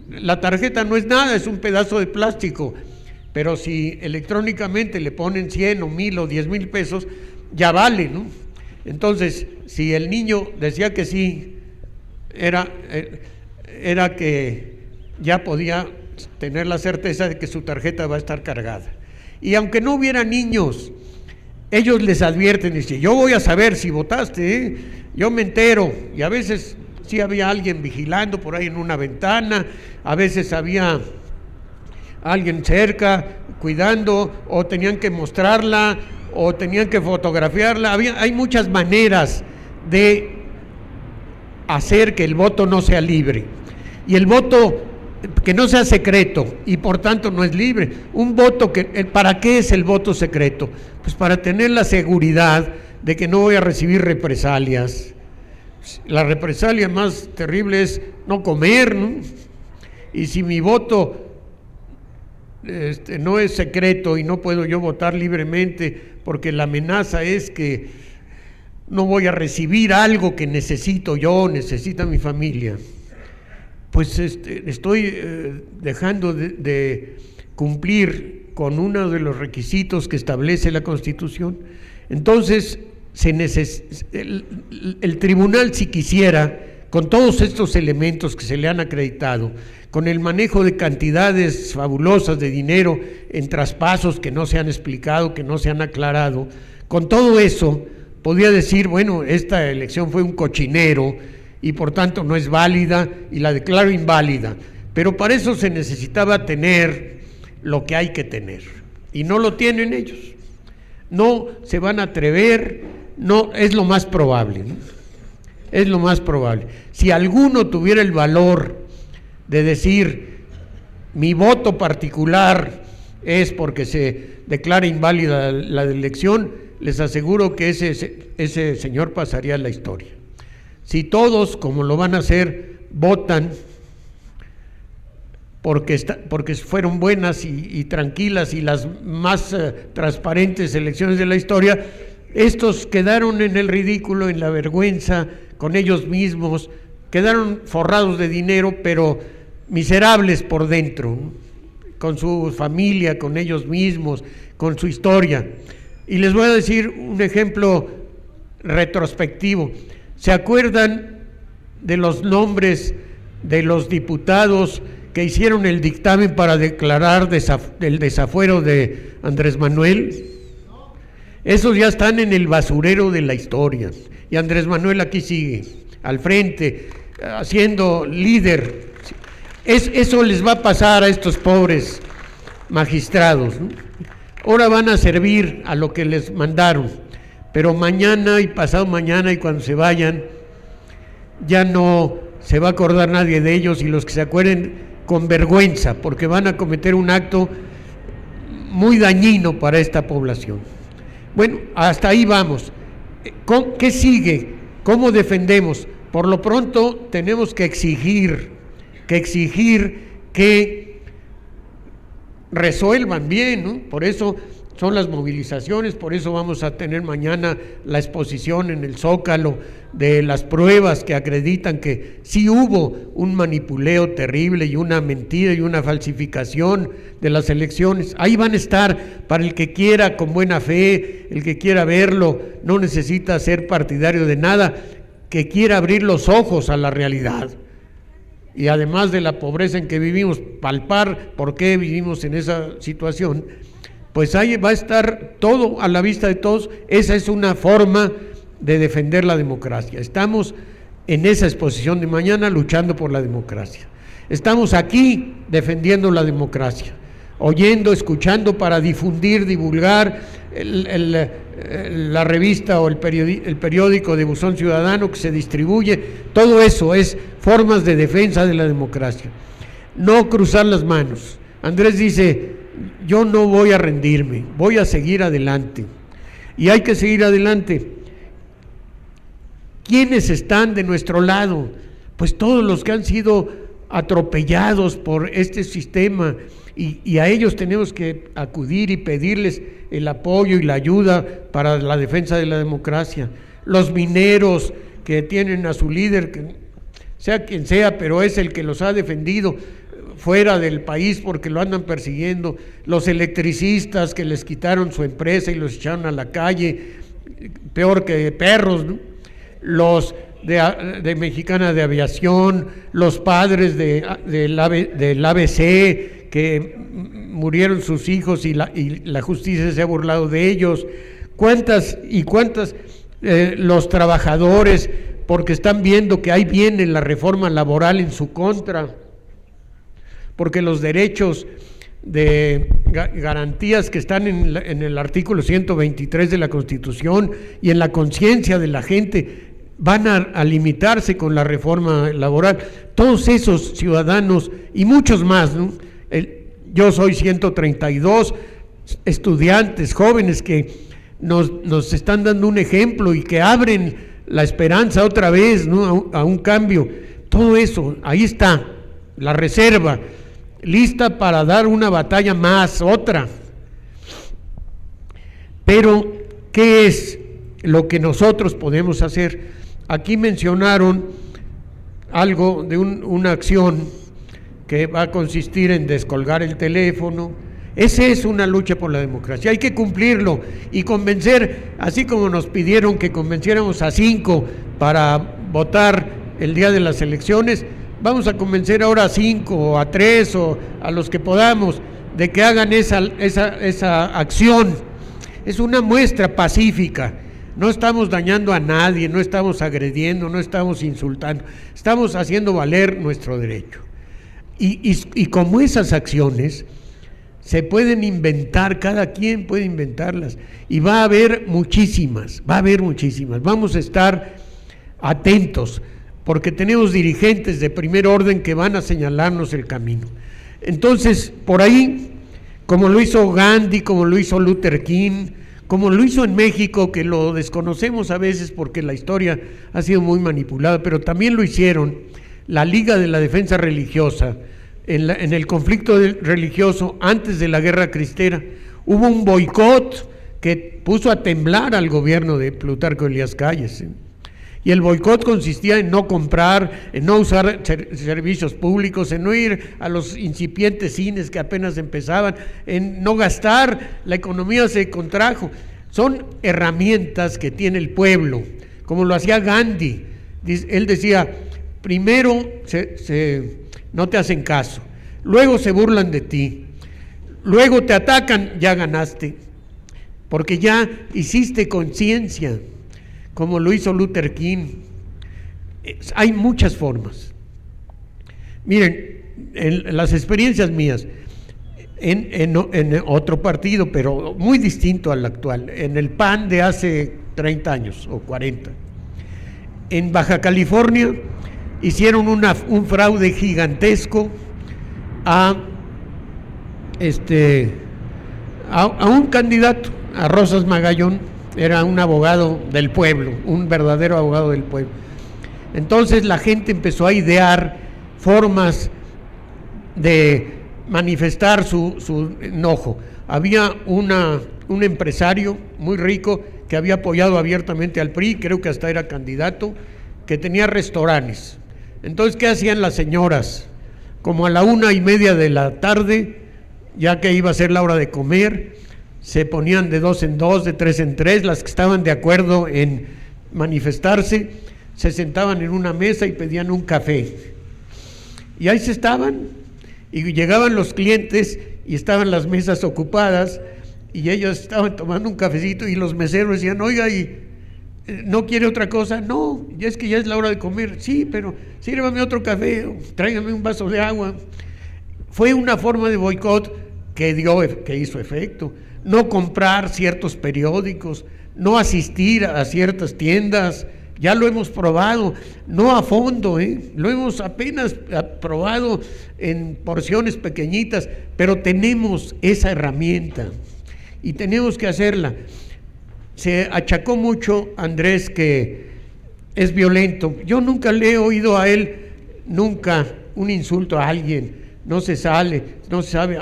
La tarjeta no es nada, es un pedazo de plástico, pero si electrónicamente le ponen 100 o 1,000 o 10,000 pesos, ya vale, ¿no? Entonces, si el niño decía que sí, era que ya podía tener la certeza de que su tarjeta va a estar cargada. Y aunque no hubiera niños, ellos les advierten, dicen, yo voy a saber si votaste, yo me entero, y a veces sí había alguien vigilando por ahí en una ventana, a veces había alguien cerca cuidando, o tenían que mostrarla, o tenían que fotografiarla. Hay muchas maneras de hacer que el voto no sea libre. Y el voto que no sea secreto y por tanto no es libre. Un voto ¿para qué es el voto secreto? Pues para tener la seguridad de que no voy a recibir represalias. La represalia más terrible es no comer, ¿no? Y si mi voto no es secreto y no puedo yo votar libremente porque la amenaza es que no voy a recibir algo que necesito yo, necesita mi familia, pues estoy dejando de cumplir con uno de los requisitos que establece la Constitución. Entonces, el tribunal, si quisiera, con todos estos elementos que se le han acreditado, con el manejo de cantidades fabulosas de dinero en traspasos que no se han explicado, que no se han aclarado, con todo eso podría decir, bueno, esta elección fue un cochinero y por tanto no es válida y la declaro inválida. Pero para eso se necesitaba tener lo que hay que tener y no lo tienen ellos. No se van a atrever, no es lo más probable, ¿no? Es lo más probable. Si alguno tuviera el valor de decir mi voto particular es porque se declara inválida la elección, les aseguro que ese señor pasaría a la historia. Si todos, como lo van a hacer, votan porque fueron buenas y tranquilas y las más transparentes elecciones de la historia, estos quedaron en el ridículo, en la vergüenza, con ellos mismos, quedaron forrados de dinero, pero miserables por dentro, ¿no? Con su familia, con ellos mismos, con su historia. Y les voy a decir un ejemplo retrospectivo. ¿Se acuerdan de los nombres de los diputados que hicieron el dictamen para declarar el desafuero de Andrés Manuel? Esos ya están en el basurero de la historia. Y Andrés Manuel aquí sigue, al frente, siendo líder. Eso les va a pasar a estos pobres magistrados, ¿no? Ahora van a servir a lo que les mandaron, pero mañana y pasado mañana y cuando se vayan, ya no se va a acordar nadie de ellos, y los que se acuerden con vergüenza, porque van a cometer un acto muy dañino para esta población. Bueno, hasta ahí vamos. ¿Qué sigue? ¿Cómo defendemos? Por lo pronto tenemos que exigir que resuelvan bien, ¿no? Por eso son las movilizaciones, por eso vamos a tener mañana la exposición en el Zócalo de las pruebas que acreditan que sí hubo un manipuleo terrible y una mentira y una falsificación de las elecciones. Ahí van a estar para el que quiera con buena fe, el que quiera verlo, no necesita ser partidario de nada, que quiera abrir los ojos a la realidad. Y además de la pobreza en que vivimos, palpar por qué vivimos en esa situación, pues ahí va a estar todo a la vista de todos. Esa es una forma de defender la democracia. Estamos en esa exposición de mañana luchando por la democracia. Estamos aquí defendiendo la democracia, oyendo, escuchando para difundir, divulgar la revista o el periódico de Buzón Ciudadano que se distribuye. Todo eso es formas de defensa de la democracia. No cruzar las manos. Andrés dice, yo no voy a rendirme, voy a seguir adelante. Y hay que seguir adelante. ¿Quiénes están de nuestro lado? Pues todos los que han sido atropellados por este sistema, y a ellos tenemos que acudir y pedirles el apoyo y la ayuda para la defensa de la democracia. Los mineros que tienen a su líder, que sea quien sea, pero es el que los ha defendido fuera del país porque lo andan persiguiendo. Los electricistas que les quitaron su empresa y los echaron a la calle, peor que perros, ¿no? Los de Mexicana de Aviación, los padres del ABC que murieron sus hijos y la justicia se ha burlado de ellos. ¿Cuántas los trabajadores, porque están viendo que ahí viene la reforma laboral en su contra, porque los derechos de garantías que están en el artículo 123 de la Constitución y en la conciencia de la gente van a limitarse con la reforma laboral. Todos esos ciudadanos y muchos más, ¿no? Yo soy 132 estudiantes jóvenes que nos están dando un ejemplo y que abren la esperanza otra vez, ¿no? a un cambio. Todo eso, ahí está, la reserva, lista para dar una batalla más, otra. Pero, ¿qué es lo que nosotros podemos hacer? Aquí mencionaron algo de una acción que va a consistir en descolgar el teléfono. Esa es una lucha por la democracia, hay que cumplirlo y convencer, así como nos pidieron que convenciéramos a 5 para votar el día de las elecciones, vamos a convencer ahora a 5 o a 3 o a los que podamos de que hagan esa acción. Es una muestra pacífica, no estamos dañando a nadie, no estamos agrediendo, no estamos insultando, estamos haciendo valer nuestro derecho. Y como esas acciones se pueden inventar, cada quien puede inventarlas, y va a haber muchísimas, vamos a estar atentos, porque tenemos dirigentes de primer orden que van a señalarnos el camino. Entonces, por ahí, como lo hizo Gandhi, como lo hizo Luther King, como lo hizo en México, que lo desconocemos a veces porque la historia ha sido muy manipulada, pero también lo hicieron la Liga de la Defensa Religiosa, en el conflicto religioso antes de la Guerra Cristera. Hubo un boicot que puso a temblar al gobierno de Plutarco Elías Calles, y el boicot consistía en no comprar, en no usar servicios públicos, en no ir a los incipientes cines que apenas empezaban, en no gastar, la economía se contrajo. Son herramientas que tiene el pueblo, como lo hacía Gandhi. Él decía, primero no te hacen caso, luego se burlan de ti, luego te atacan, ya ganaste, porque ya hiciste conciencia, como lo hizo Luther King. Hay muchas formas. Miren, en las experiencias mías, en otro partido, pero muy distinto al actual, en el PAN de hace 30 años o 40, en Baja California hicieron un fraude gigantesco a un candidato, a Rosas Magallón. Era un abogado del pueblo, un verdadero abogado del pueblo. Entonces la gente empezó a idear formas de manifestar su enojo. Había un empresario muy rico que había apoyado abiertamente al PRI, creo que hasta era candidato, que tenía restaurantes. Entonces, ¿qué hacían las señoras? Como a la 1:30 de la tarde, ya que iba a ser la hora de comer, se ponían de 2 en 2, de 3 en 3, las que estaban de acuerdo en manifestarse, se sentaban en una mesa y pedían un café. Y ahí se estaban, y llegaban los clientes y estaban las mesas ocupadas, y ellos estaban tomando un cafecito y los meseros decían, oiga, ¿y no quiere otra cosa? No, ya es que ya es la hora de comer. Sí, pero sírvame otro café, tráigame un vaso de agua. Fue una forma de boicot que hizo efecto. No comprar ciertos periódicos, no asistir a ciertas tiendas, ya lo hemos probado, no a fondo, lo hemos apenas probado en porciones pequeñitas, pero tenemos esa herramienta y tenemos que hacerla. Se achacó mucho a Andrés que es violento. Yo nunca le he oído a él, nunca, un insulto a alguien, no se sabe.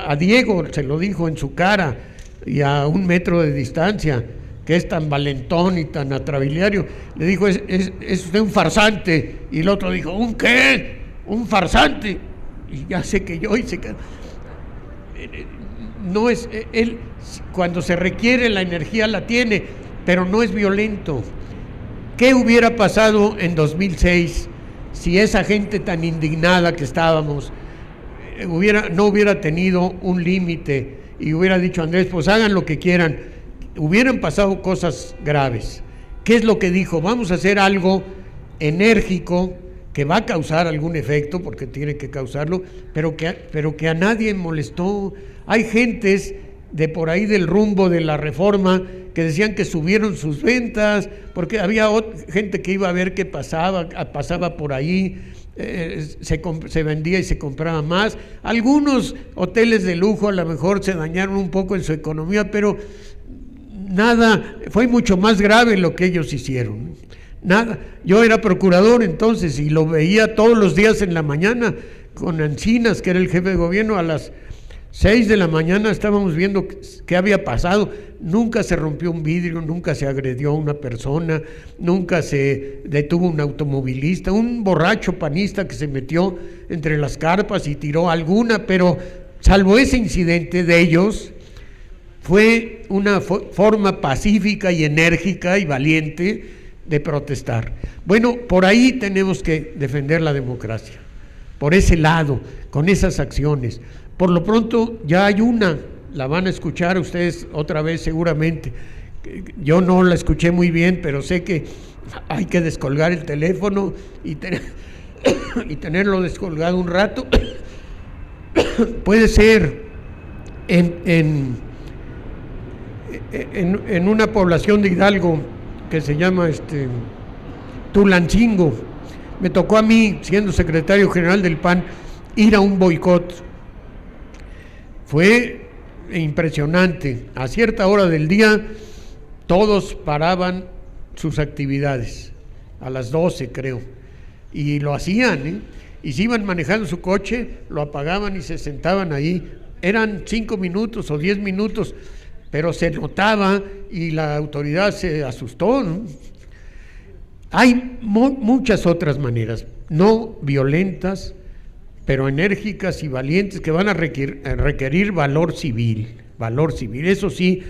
A Diego se lo dijo en su cara y a 1 metro de distancia, que es tan valentón y tan atrabiliario, le dijo, es usted un farsante, y el otro dijo, ¿un qué? Un farsante. Y ya sé que yo hice que no es él, cuando se requiere la energía la tiene, pero no es violento. ¿Qué hubiera pasado en 2006 si esa gente tan indignada que estábamos no hubiera tenido un límite y hubiera dicho, Andrés, pues hagan lo que quieran? Hubieran pasado cosas graves. ¿Qué es lo que dijo? Vamos a hacer algo enérgico que va a causar algún efecto, porque tiene que causarlo, pero que a nadie molestó. Hay gentes de por ahí del rumbo de la Reforma, que decían que subieron sus ventas, porque había gente que iba a ver qué pasaba por ahí, se vendía y se compraba más. Algunos hoteles de lujo a lo mejor se dañaron un poco en su economía, pero nada, fue mucho más grave lo que ellos hicieron. Nada, yo era procurador entonces y lo veía todos los días en la mañana con Encinas, que era el jefe de gobierno. A las 6 de la mañana estábamos viendo qué había pasado. Nunca se rompió un vidrio, nunca se agredió a una persona, nunca se detuvo un automovilista, un borracho panista que se metió entre las carpas y tiró alguna, pero salvo ese incidente de ellos, fue una forma pacífica y enérgica y valiente de protestar. Bueno, por ahí tenemos que defender la democracia, por ese lado, con esas acciones. Por lo pronto ya hay una, la van a escuchar ustedes otra vez seguramente. Yo no la escuché muy bien, pero sé que hay que descolgar el teléfono y tenerlo descolgado un rato. Puede ser en una población de Hidalgo que se llama Tulancingo. Me tocó a mí, siendo secretario general del PAN, ir a un boicot. Fue impresionante. A cierta hora del día todos paraban sus actividades, a las 12 creo, y lo hacían, y se iban manejando su coche, lo apagaban y se sentaban ahí. Eran 5 minutos o 10 minutos, pero se notaba y la autoridad se asustó, ¿no? Hay muchas otras maneras, no violentas, pero enérgicas y valientes, que van a requerir valor civil. Eso sí,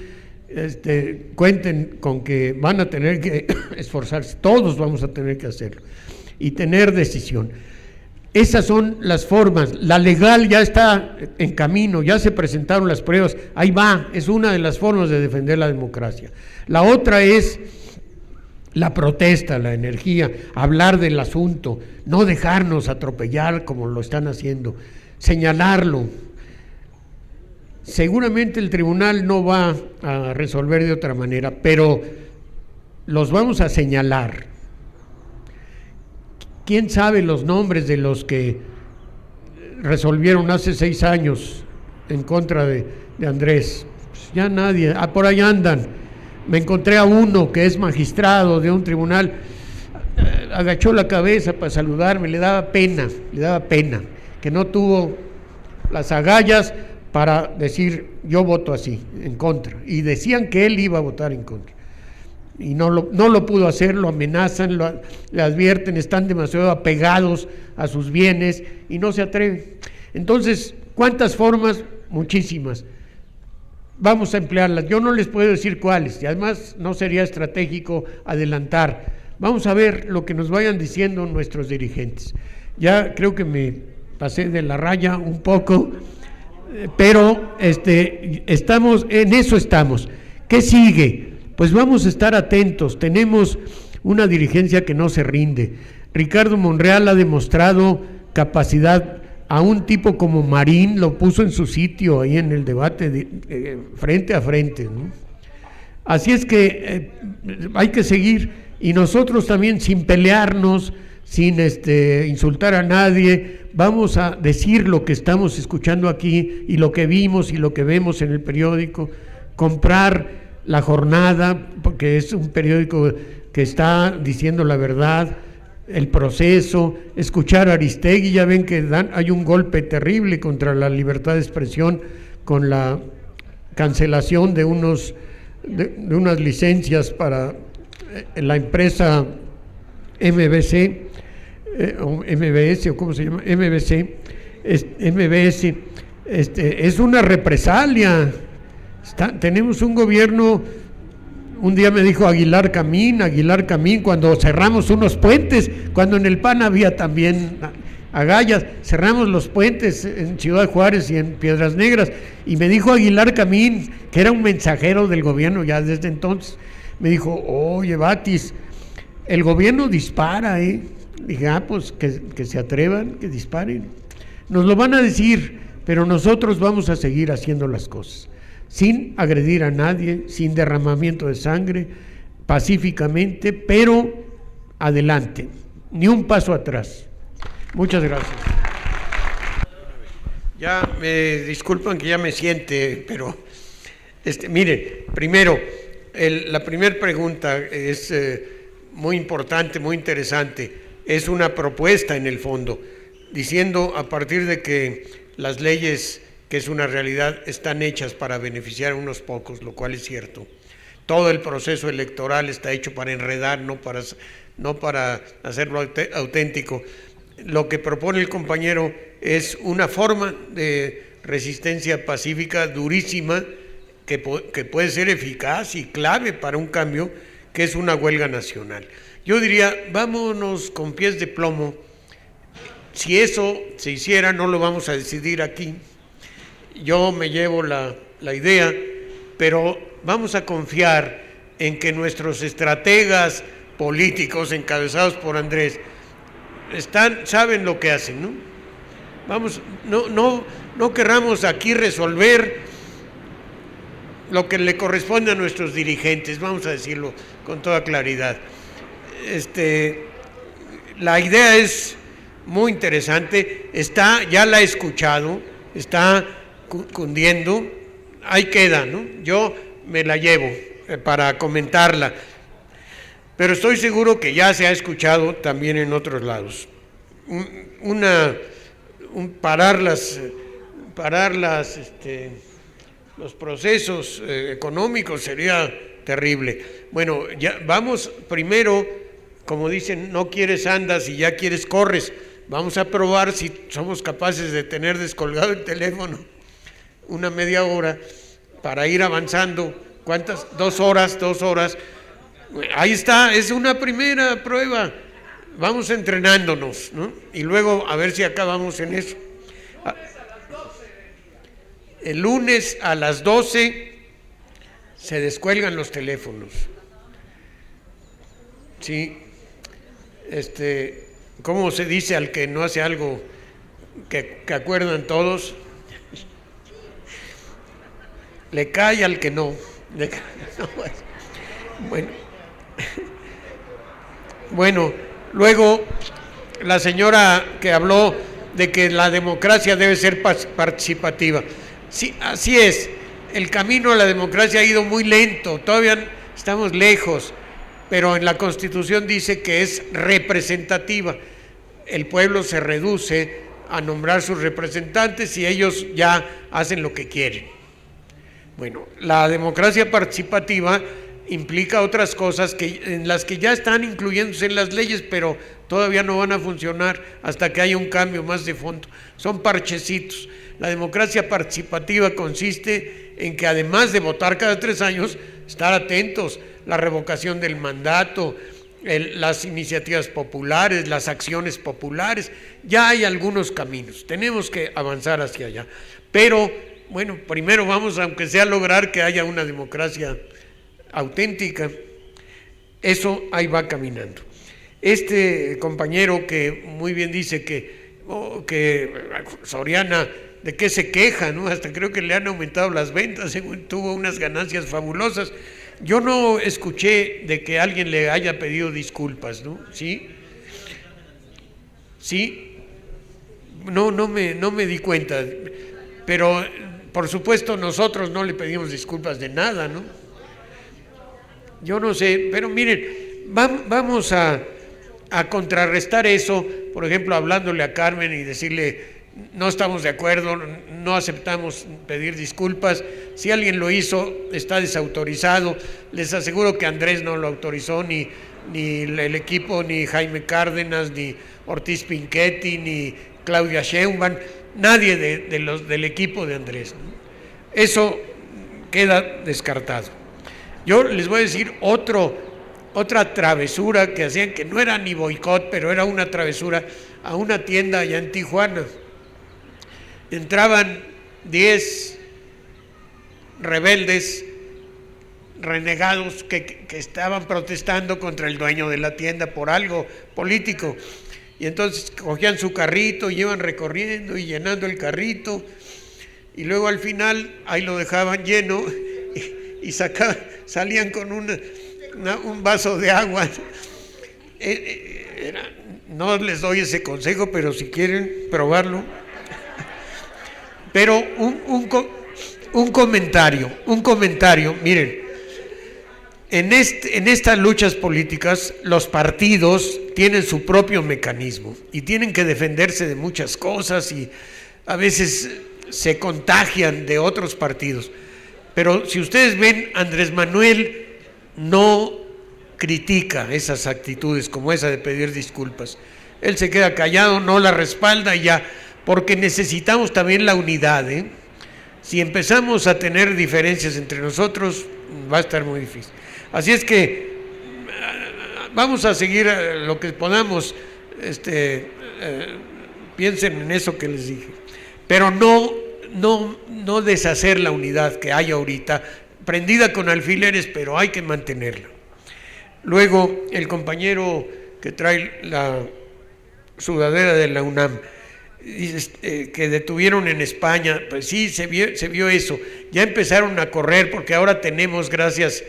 cuenten con que van a tener que esforzarse, todos vamos a tener que hacerlo, y tener decisión. Esas son las formas. La legal ya está en camino, ya se presentaron las pruebas, ahí va, es una de las formas de defender la democracia. La otra es la protesta, la energía, hablar del asunto, no dejarnos atropellar como lo están haciendo, señalarlo. Seguramente el tribunal no va a resolver de otra manera, pero los vamos a señalar. ¿Quién sabe los nombres de los que resolvieron hace 6 años en contra de Andrés? Pues ya nadie, por ahí andan. Me encontré a uno que es magistrado de un tribunal, agachó la cabeza para saludarme, le daba pena, que no tuvo las agallas para decir yo voto así, en contra, y decían que él iba a votar en contra. Y no lo pudo hacer, lo amenazan, le advierten, están demasiado apegados a sus bienes y no se atreven. Entonces, ¿cuántas formas? Muchísimas. Vamos a emplearlas. Yo no les puedo decir cuáles, y además no sería estratégico adelantar. Vamos a ver lo que nos vayan diciendo nuestros dirigentes. Ya creo que me pasé de la raya un poco, pero estamos en eso. ¿Qué sigue? Pues vamos a estar atentos. Tenemos una dirigencia que no se rinde. Ricardo Monreal ha demostrado capacidad. A un tipo como Marín lo puso en su sitio ahí en el debate frente a frente, ¿no? Así es que hay que seguir, y nosotros también, sin pelearnos, sin insultar a nadie, vamos a decir lo que estamos escuchando aquí y lo que vimos y lo que vemos en el periódico. Comprar La Jornada, porque es un periódico que está diciendo la verdad. El Proceso, escuchar a Aristegui. Ya ven que hay un golpe terrible contra la libertad de expresión con la cancelación de unas licencias para la empresa MBS, o ¿cómo se llama? MBS. Es una represalia. Tenemos un gobierno. Un día me dijo Aguilar Camín, cuando cerramos unos puentes, cuando en el PAN había también agallas, cerramos los puentes en Ciudad Juárez y en Piedras Negras, y me dijo Aguilar Camín, que era un mensajero del gobierno ya desde entonces, me dijo, oye Batis, el gobierno dispara, Dije, pues que se atrevan, que disparen. Nos lo van a decir, pero nosotros vamos a seguir haciendo las cosas. sin agredir a nadie, sin derramamiento de sangre, pacíficamente, pero adelante, ni un paso atrás. Muchas gracias. Ya me disculpan que ya me siente, pero mire, primero, la primera pregunta es muy importante, muy interesante. Es una propuesta en el fondo, diciendo a partir de que las leyes, que es una realidad, están hechas para beneficiar a unos pocos, lo cual es cierto. Todo el proceso electoral está hecho para enredar, no para hacerlo auténtico. Lo que propone el compañero es una forma de resistencia pacífica durísima que puede ser eficaz y clave para un cambio, que es una huelga nacional. Yo diría, vámonos con pies de plomo. Si eso se hiciera, no lo vamos a decidir aquí. Yo me llevo la idea, pero vamos a confiar en que nuestros estrategas políticos encabezados por Andrés saben lo que hacen, ¿no? Vamos, no querramos aquí resolver lo que le corresponde a nuestros dirigentes, vamos a decirlo con toda claridad. La idea es muy interesante, ya la he escuchado, está cundiendo, ahí queda, ¿no? Yo me la llevo para comentarla, pero estoy seguro que ya se ha escuchado también en otros lados. Parar los procesos económicos sería terrible. Bueno, ya vamos primero, como dicen, no quieres andas y ya quieres corres. Vamos a probar si somos capaces de tener descolgado el teléfono una media hora para ir avanzando. ¿Cuántas? 2 horas. Ahí está, es una primera prueba. Vamos entrenándonos, ¿no? Y luego a ver si acabamos en eso. El lunes a las 12 se descuelgan los teléfonos. Sí. ¿Cómo se dice al que no hace algo que acuerdan todos? Le cae al que no. Bueno, luego la señora que habló de que la democracia debe ser participativa. Sí, así es. El camino a la democracia ha ido muy lento, todavía estamos lejos, pero en la Constitución dice que es representativa. El pueblo se reduce a nombrar sus representantes y ellos ya hacen lo que quieren. Bueno, la democracia participativa implica otras cosas en las que ya están incluyéndose en las leyes, pero todavía no van a funcionar hasta que haya un cambio más de fondo. Son parchecitos. La democracia participativa consiste en que, además de votar cada 3 años, estar atentos, la revocación del mandato, las iniciativas populares, las acciones populares. Ya hay algunos caminos, tenemos que avanzar hacia allá. Pero, bueno, primero vamos, aunque sea, a lograr que haya una democracia auténtica. Eso ahí va caminando. Este compañero que muy bien dice que Soriana, ¿de qué se queja, no? Hasta creo que le han aumentado las ventas, tuvo unas ganancias fabulosas. Yo no escuché de que alguien le haya pedido disculpas, ¿no? ¿Sí? ¿Sí? No me di cuenta. Pero, por supuesto, nosotros no le pedimos disculpas de nada, ¿no? Yo no sé, pero miren, vamos a contrarrestar eso, por ejemplo, hablándole a Carmen y decirle, no estamos de acuerdo, no aceptamos pedir disculpas. Si alguien lo hizo, está desautorizado. Les aseguro que Andrés no lo autorizó, ni el equipo, ni Jaime Cárdenas, ni Ortiz Pinchetti, ni Claudia Sheinbaum, nadie del equipo de Andrés. Eso queda descartado. Yo les voy a decir otra travesura que hacían, que no era ni boicot, pero era una travesura, a una tienda allá en Tijuana. Entraban 10 rebeldes, renegados, que estaban protestando contra el dueño de la tienda por algo político. Y entonces cogían su carrito y iban recorriendo y llenando el carrito. y luego al final ahí lo dejaban lleno y salían con un vaso de agua. No les doy ese consejo, pero si quieren probarlo. Pero un comentario, miren, en estas luchas políticas los partidos tienen su propio mecanismo y tienen que defenderse de muchas cosas y a veces se contagian de otros partidos. Pero si ustedes ven, Andrés Manuel no critica esas actitudes como esa de pedir disculpas. Él se queda callado, no la respalda y ya, porque necesitamos también la unidad, ¿eh? Si empezamos a tener diferencias entre nosotros, va a estar muy difícil. Así es que vamos a seguir lo que podamos, piensen en eso que les dije, pero no deshacer la unidad que hay ahorita, prendida con alfileres, pero hay que mantenerla. Luego, el compañero que trae la sudadera de la UNAM, que detuvieron en España, pues sí, se vio eso. Ya empezaron a correr porque ahora tenemos, gracias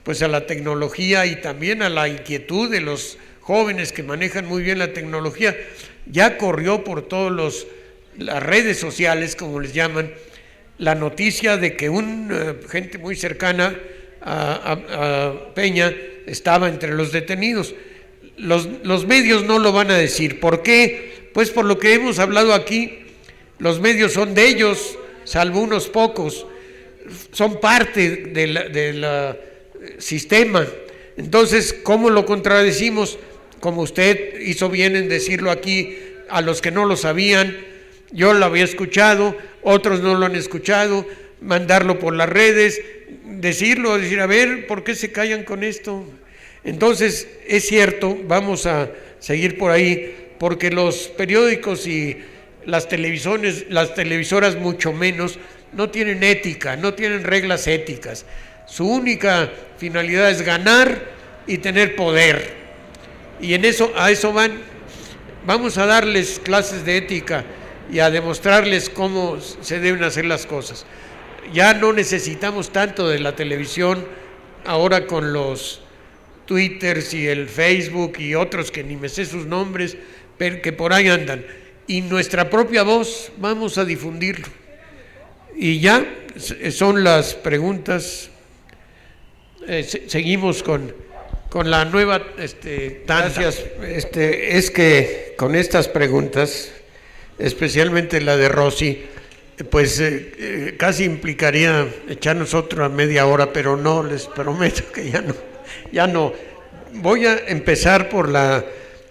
pues a la tecnología y también a la inquietud de los jóvenes que manejan muy bien la tecnología, ya corrió por todas las redes sociales, como les llaman, la noticia de que gente muy cercana a Peña estaba entre los detenidos. Los medios no lo van a decir. ¿Por qué? Pues por lo que hemos hablado aquí, los medios son de ellos, salvo unos pocos, son parte del sistema. Entonces, ¿cómo lo contradecimos? Como usted hizo bien en decirlo aquí, a los que no lo sabían, yo lo había escuchado, otros no lo han escuchado, mandarlo por las redes, decir, a ver, ¿por qué se callan con esto? Entonces, es cierto, vamos a seguir por ahí, porque los periódicos y las televisoras mucho menos, no tienen ética, no tienen reglas éticas. Su única finalidad es ganar y tener poder. Y a eso van. Vamos a darles clases de ética y a demostrarles cómo se deben hacer las cosas. Ya no necesitamos tanto de la televisión, ahora con los Twitters y el Facebook y otros que ni me sé sus nombres, pero que por ahí andan. Y nuestra propia voz vamos a difundirlo. Y ya son las preguntas. Seguimos con la nueva gracias. Es que con estas preguntas, especialmente la de Rosy, pues casi implicaría echarnos otra media hora, pero no, les prometo que ya no. Voy a empezar por la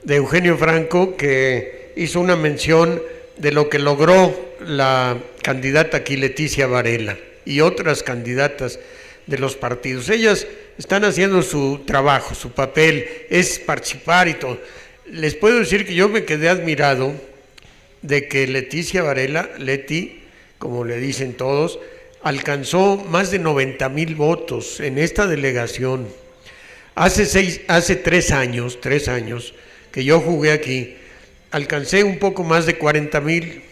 de Eugenio Franco, que hizo una mención de lo que logró la candidata aquí Leticia Varela y otras candidatas de los partidos. Ellas están haciendo su trabajo, su papel es participar y todo. Les puedo decir que yo me quedé admirado de que Leticia Varela, Leti, como le dicen todos, alcanzó más de 90,000 votos en esta delegación. Hace 3 años que yo jugué aquí, alcancé un poco más de 40,000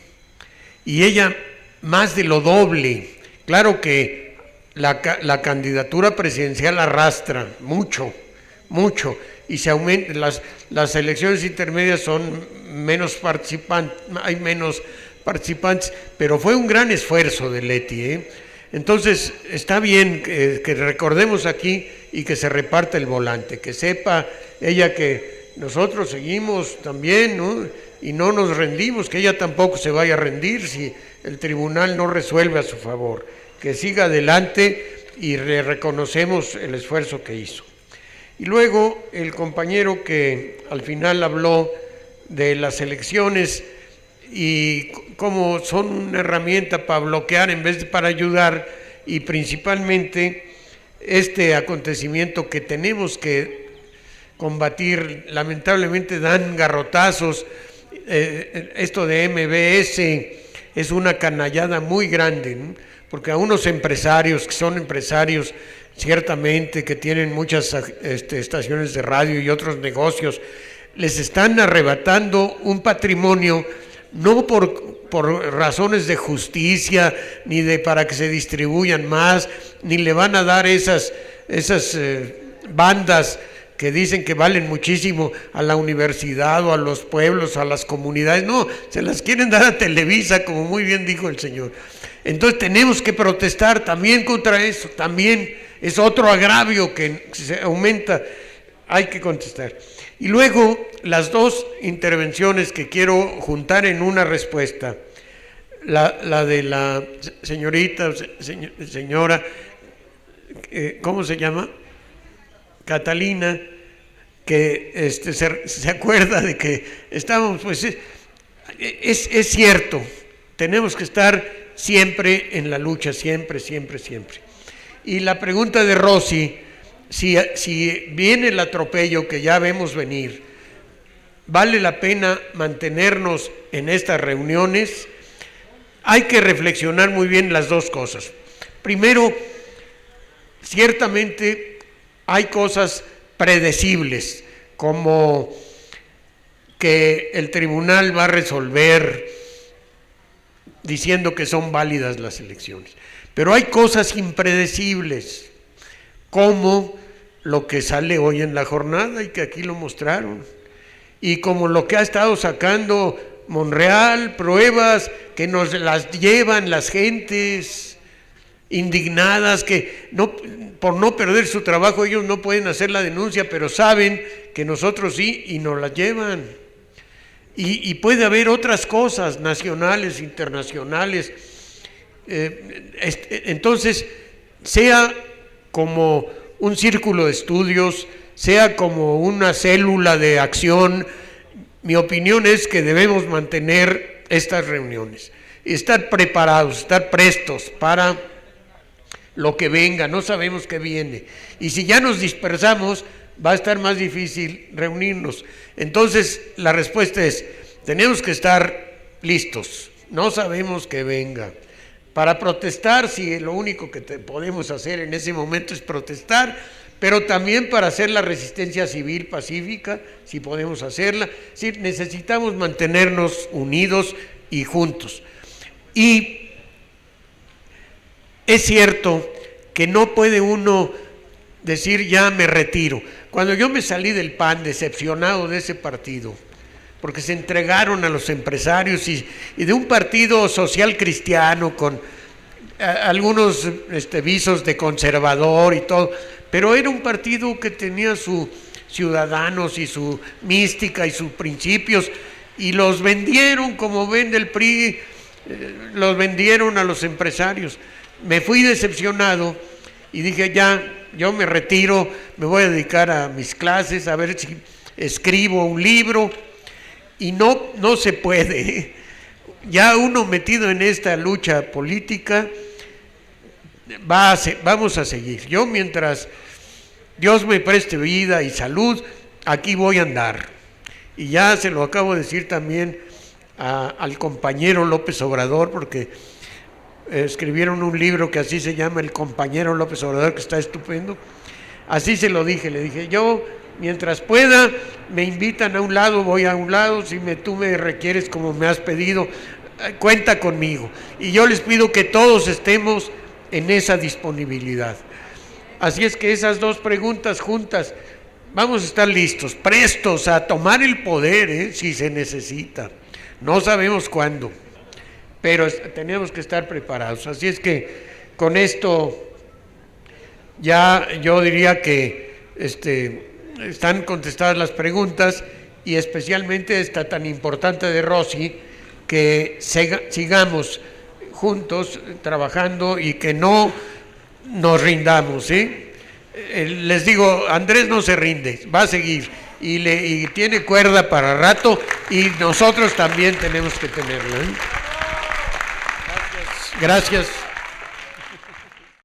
y ella más de lo doble. Claro que la candidatura presidencial arrastra mucho, y se aumenta, las elecciones intermedias son menos participantes, hay menos participantes, pero fue un gran esfuerzo de Leti, ¿eh? Entonces está bien que recordemos aquí y que se reparta el volante, que sepa ella que nosotros seguimos también, ¿no? Y no nos rendimos, que ella tampoco se vaya a rendir si el tribunal no resuelve a su favor, que siga adelante y reconocemos el esfuerzo que hizo. Y luego el compañero que al final habló de las elecciones y cómo son una herramienta para bloquear en vez de para ayudar, y principalmente este acontecimiento que tenemos que combatir. Lamentablemente dan garrotazos, esto de MBS es una canallada muy grande, ¿no? Porque a unos empresarios, que son empresarios ciertamente, que tienen muchas estaciones de radio y otros negocios, les están arrebatando un patrimonio, no por razones de justicia, ni de para que se distribuyan más, ni le van a dar esas bandas que dicen que valen muchísimo a la universidad o a los pueblos, a las comunidades. No, se las quieren dar a Televisa, como muy bien dijo el señor. Entonces tenemos que protestar también contra eso, también es otro agravio que se aumenta, hay que contestar. Y luego las dos intervenciones que quiero juntar en una respuesta, la de la señora, ¿cómo se llama? Catalina, que se acuerda de que estábamos, pues es cierto, tenemos que estar siempre en la lucha, siempre. Y la pregunta de Rosy, si viene el atropello que ya vemos venir, ¿vale la pena mantenernos en estas reuniones? Hay que reflexionar muy bien las dos cosas. Primero, ciertamente hay cosas predecibles, como que el tribunal va a resolver diciendo que son válidas las elecciones. Pero hay cosas impredecibles, como lo que sale hoy en la jornada y que aquí lo mostraron, y como lo que ha estado sacando Monreal, pruebas que nos las llevan las gentes indignadas, que no, por no perder su trabajo ellos no pueden hacer la denuncia, pero saben que nosotros sí y nos la llevan. Y puede haber otras cosas nacionales, internacionales. Entonces, sea como un círculo de estudios, sea como una célula de acción, mi opinión es que debemos mantener estas reuniones, estar preparados, estar prestos para lo que venga, no sabemos qué viene. Y si ya nos dispersamos, va a estar más difícil reunirnos. Entonces, la respuesta es, tenemos que estar listos, no sabemos qué venga. Para protestar, si lo único que podemos hacer en ese momento es protestar, pero también para hacer la resistencia civil pacífica, si podemos hacerla, sí, necesitamos mantenernos unidos y juntos. Y es cierto que no puede uno decir ya me retiro. Cuando yo me salí del PAN decepcionado de ese partido, porque se entregaron a los empresarios y de un partido social cristiano con algunos visos de conservador y todo, pero era un partido que tenía sus ciudadanos y su mística y sus principios, y los vendieron como vende el PRI, los vendieron a los empresarios. Me fui decepcionado y dije ya, yo me retiro, me voy a dedicar a mis clases, a ver si escribo un libro. Y no se puede. Ya uno metido en esta lucha política, vamos a seguir. Yo, mientras Dios me preste vida y salud, aquí voy a andar. Y ya se lo acabo de decir también al compañero López Obrador, porque escribieron un libro que así se llama, El compañero López Obrador, que está estupendo. Así se lo dije, le dije, yo mientras pueda, me invitan a un lado, voy a un lado, si tú me requieres como me has pedido, cuenta conmigo. Y yo les pido que todos estemos en esa disponibilidad. Así es que esas dos preguntas juntas, vamos a estar listos, prestos a tomar el poder, si se necesita. No sabemos cuándo, pero tenemos que estar preparados. Así es que con esto ya yo diría que están contestadas las preguntas, y especialmente esta tan importante de Rosy, que sigamos juntos trabajando y que no nos rindamos. Les digo, Andrés no se rinde, va a seguir y tiene cuerda para rato, y nosotros también tenemos que tenerla. Gracias.